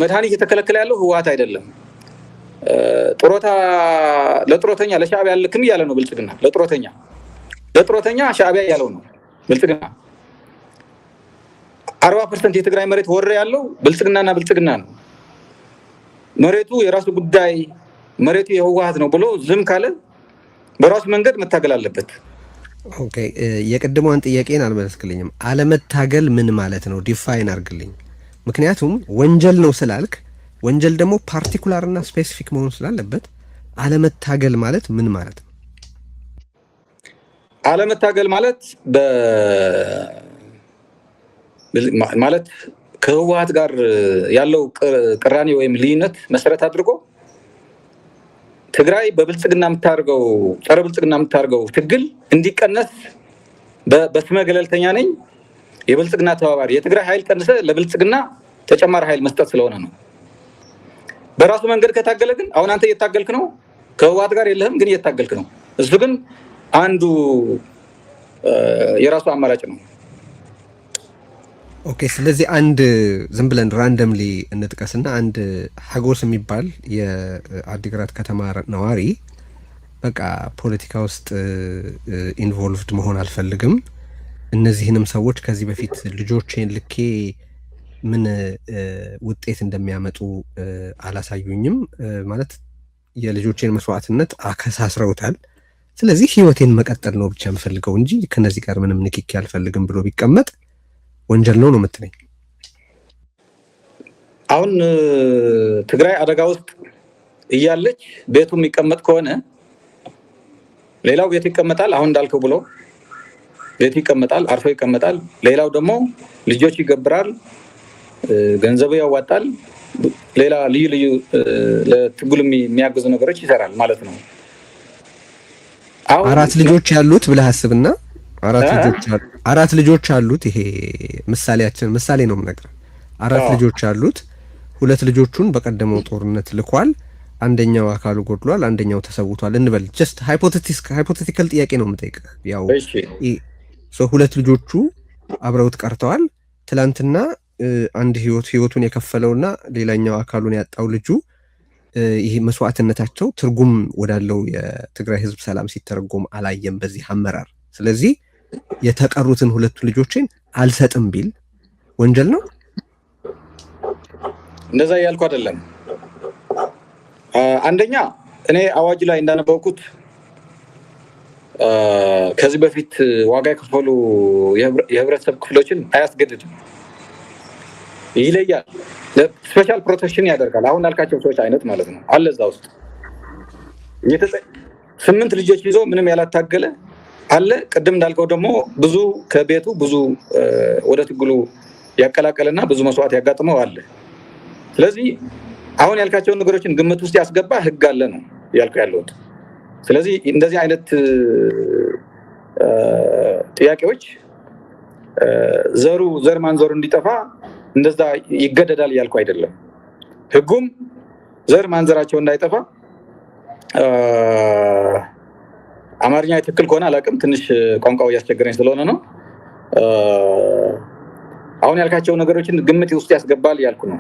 መድኃኒት እየተከለከለ ያለው ህወሓት አይደለም። ለጡረተኛ ለሻዕቢያ ልክም እያለ ነው ብልጽግና። ለጡረተኛ ሻዕቢያ ያለው ነው ብልጽግና። 40% የትግራይ መሬት ወረ ያለው ብልጽግናና ብልጽግና ነው። መሬቱ የራሱ ጉዳይ፣ መሬቱ የህወሓት ነው ብሎ ዝም ካለ በራሱ መንገድ መታገል አለበት። ኦኬ፣ የቅድሟን ጥያቄን አልመለስክልኝም። አለመታገል ምን ማለት ነው? ዲፋይን አድርግልኝ። ምክንያቱም ወንጀል ነው ስላልክ ወንጀል ደግሞ ፓርቲኩላር እና ስፔሲፊክ መሆን ስላለበት አለመታገል ማለት ምን ማለት ነው? አለመታገል ማለት ከህወሓት ጋር ያለው ቅራኔ ወይም ልዩነት መሰረት አድርጎ ትግራይ በብልጽግና የምታደርገው ጸረ ብልጽግና የምታደርገው ትግል እንዲቀነስ በስመ ገለልተኛ ነኝ የብልጽግና ተባባሪ የትግራይ ኃይል ቀንሰ ለብልጽግና ተጨማሪ ኃይል መስጠት ስለሆነ ነው። በራሱ መንገድ ከታገለ ግን አሁን አንተ እየታገልክ ነው፣ ከህወሓት ጋር የለህም ግን እየታገልክ ነው። እሱ ግን አንዱ የራሱ አማራጭ ነው። ኦኬ፣ ስለዚህ አንድ ዝም ብለን ራንደምሊ እንጥቀስና አንድ ሀጎስ የሚባል የአዲግራት ከተማ ነዋሪ በቃ ፖለቲካ ውስጥ ኢንቮልቭድ መሆን አልፈልግም፣ እነዚህንም ሰዎች ከዚህ በፊት ልጆቼን ልኬ ምን ውጤት እንደሚያመጡ አላሳዩኝም፣ ማለት የልጆቼን መስዋዕትነት አከሳስረውታል፣ ስለዚህ ህይወቴን መቀጠል ነው ብቻ የምፈልገው እንጂ ከነዚህ ጋር ምንም ንክኪ አልፈልግም ብሎ ቢቀመጥ ወንጀል ነው ነው የምትለኝ? አሁን ትግራይ አደጋ ውስጥ እያለች ቤቱ የሚቀመጥ ከሆነ ሌላው ቤቱ ይቀመጣል። አሁን እንዳልከው ብሎ ቤቱ ይቀመጣል፣ አርፎ ይቀመጣል። ሌላው ደግሞ ልጆች ይገብራል፣ ገንዘቡ ያዋጣል፣ ሌላ ልዩ ለትግሉ የሚያግዙ ነገሮች ይሰራል ማለት ነው። አራት ልጆች ያሉት ብለህ አስብና አራት ልጆች አሉት። ይሄ ምሳሌ ነው የምነግርህ። አራት ልጆች አሉት። ሁለት ልጆቹን በቀደመው ጦርነት ልኳል። አንደኛው አካሉ ጎድሏል፣ አንደኛው ተሰውቷል እንበል። ጀስት ሃይፖቴቲካል ጥያቄ ነው የምጠይቅህ። ያው ሁለት ልጆቹ አብረውት ቀርተዋል። ትላንትና አንድ ህይወቱን የከፈለውና ሌላኛው አካሉን ያጣው ልጁ ይሄ መስዋዕትነታቸው ትርጉም ወዳለው የትግራይ ህዝብ ሰላም ሲተረጎም አላየም በዚህ አመራር። ስለዚህ የተቀሩትን ሁለቱ ልጆችን አልሰጥም ቢል ወንጀል ነው? እንደዛ ያልኩ አይደለም። አንደኛ እኔ አዋጅ ላይ እንዳነበብኩት ከዚህ በፊት ዋጋ የከፈሉ የህብረተሰብ ክፍሎችን አያስገድድም፣ ይለያል። ስፔሻል ፕሮቴክሽን ያደርጋል። አሁን ያልካቸው ሰዎች አይነት ማለት ነው አለ እዛ ውስጥ 8 ልጆች ይዞ ምንም ያላታገለ አለ። ቅድም እንዳልከው ደግሞ ብዙ ከቤቱ ብዙ ወደ ትግሉ ያቀላቀለና ብዙ መስዋዕት ያጋጥመው አለ። ስለዚህ አሁን ያልካቸውን ነገሮችን ግምት ውስጥ ያስገባ ህግ አለ ነው ያልከው ያለሁት። ስለዚህ እንደዚህ አይነት ጥያቄዎች ዘር ማንዘሩ እንዲጠፋ እንደዛ ይገደዳል ያልኩ አይደለም። ህጉም ዘር ማንዘራቸው እንዳይጠፋ አማርኛ ትክክል ከሆነ አላውቅም፣ ትንሽ ቋንቋው ያስቸገረኝ ስለሆነ ነው። አሁን ያልካቸው ነገሮችን ግምት ውስጥ ያስገባል ያልኩ ነው።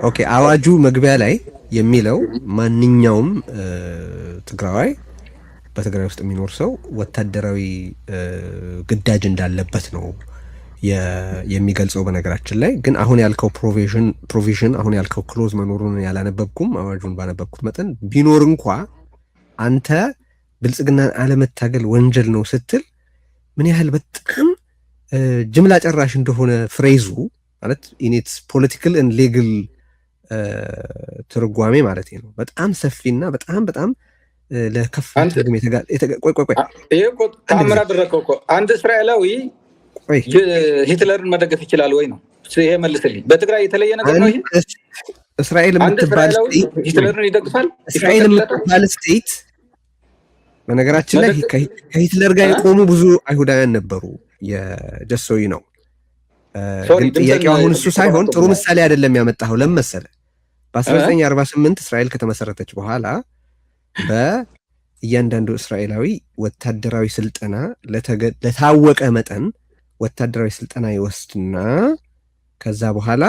ኦኬ፣ አዋጁ መግቢያ ላይ የሚለው ማንኛውም ትግራዋይ በትግራይ ውስጥ የሚኖር ሰው ወታደራዊ ግዳጅ እንዳለበት ነው የሚገልጸው። በነገራችን ላይ ግን አሁን ያልከው ፕሮቪዥን አሁን ያልከው ክሎዝ መኖሩን ያላነበብኩም። አዋጁን ባነበብኩት መጠን ቢኖር እንኳ አንተ ብልጽግናን አለመታገል ወንጀል ነው ስትል ምን ያህል በጣም ጅምላ ጨራሽ እንደሆነ ፍሬዙ ማለት ኢኔትስ ፖለቲካል ኤንድ ሌጋል ትርጓሜ ማለት ነው። በጣም ሰፊና በጣም ለከፍተኛ ትርጉም ቆይ ይሄ እኮ ተአምር አደረከው እኮ አንድ እስራኤላዊ ሂትለርን መደገፍ ይችላል ወይ ነው? ይሄ መልስልኝ። በትግራይ የተለየ ነገር ነው ይሄ? እስራኤል የምትባል ሂትለርን ይደግፋል? እስራኤል የምትባል ስቴት በነገራችን ላይ ከሂትለር ጋር የቆሙ ብዙ አይሁዳውያን ነበሩ። የጀሶይ ነው። ግን ጥያቄው አሁን እሱ ሳይሆን ጥሩ ምሳሌ አይደለም ያመጣኸው። ለምን መሰለህ? በ1948 እስራኤል ከተመሰረተች በኋላ በእያንዳንዱ እስራኤላዊ ወታደራዊ ስልጠና ለታወቀ መጠን ወታደራዊ ስልጠና ይወስድና ከዛ በኋላ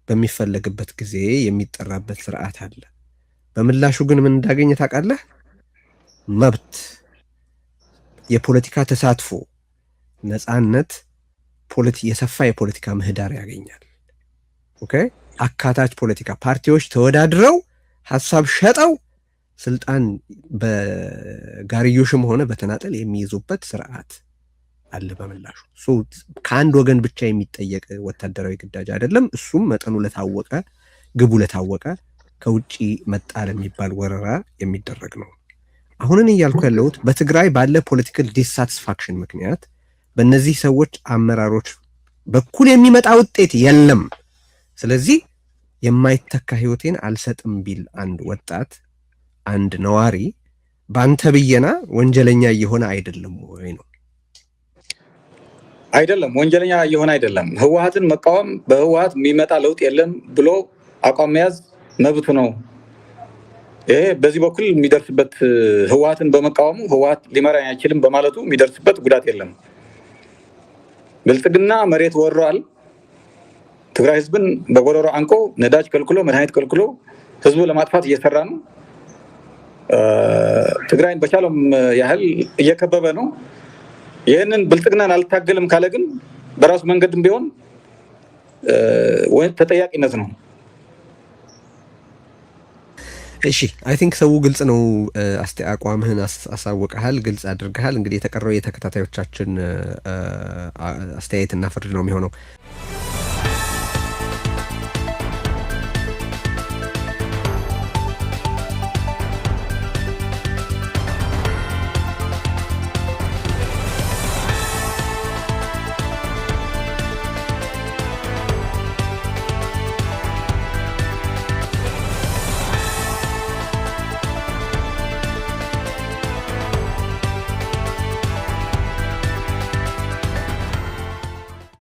በሚፈለግበት ጊዜ የሚጠራበት ስርዓት አለ። በምላሹ ግን ምን እንዳገኘ ታውቃለህ? መብት፣ የፖለቲካ ተሳትፎ፣ ነፃነት፣ የሰፋ የፖለቲካ ምህዳር ያገኛል። ኦኬ፣ አካታች ፖለቲካ፣ ፓርቲዎች ተወዳድረው ሀሳብ ሸጠው ስልጣን በጋርዮሽም ሆነ በተናጠል የሚይዙበት ስርዓት አለ። በምላሹ ከአንድ ወገን ብቻ የሚጠየቅ ወታደራዊ ግዳጅ አይደለም። እሱም መጠኑ ለታወቀ ግቡ ለታወቀ ከውጪ መጣ ለሚባል ወረራ የሚደረግ ነው። አሁን እኔ እያልኩ ያለሁት በትግራይ ባለ ፖለቲካል ዲስሳቲስፋክሽን ምክንያት በእነዚህ ሰዎች አመራሮች በኩል የሚመጣ ውጤት የለም። ስለዚህ የማይተካ ህይወቴን አልሰጥም ቢል አንድ ወጣት አንድ ነዋሪ በአንተ ብየና ወንጀለኛ እየሆነ አይደለም ወይ ነው? አይደለም፣ ወንጀለኛ እየሆነ አይደለም። ህወሓትን መቃወም በህወሓት የሚመጣ ለውጥ የለም ብሎ አቋም መያዝ መብቱ ነው። ይሄ በዚህ በኩል የሚደርስበት ህወሓትን በመቃወሙ ህወሓት ሊመራኝ አይችልም በማለቱ የሚደርስበት ጉዳት የለም። ብልጽግና መሬት ወሯል። ትግራይ ህዝብን በጎረሮ አንቆ ነዳጅ ከልክሎ መድኃኒት ከልክሎ ህዝቡ ለማጥፋት እየሰራ ነው። ትግራይን በቻለም ያህል እየከበበ ነው። ይህንን ብልጽግናን አልታገልም ካለ ግን በራሱ መንገድም ቢሆን ተጠያቂነት ነው። እሺ፣ አይ ቲንክ ሰው ግልጽ ነው። አቋምህን አሳውቀሃል፣ ግልጽ አድርገሃል። እንግዲህ የተቀረው የተከታታዮቻችን አስተያየትና ፍርድ ነው የሚሆነው።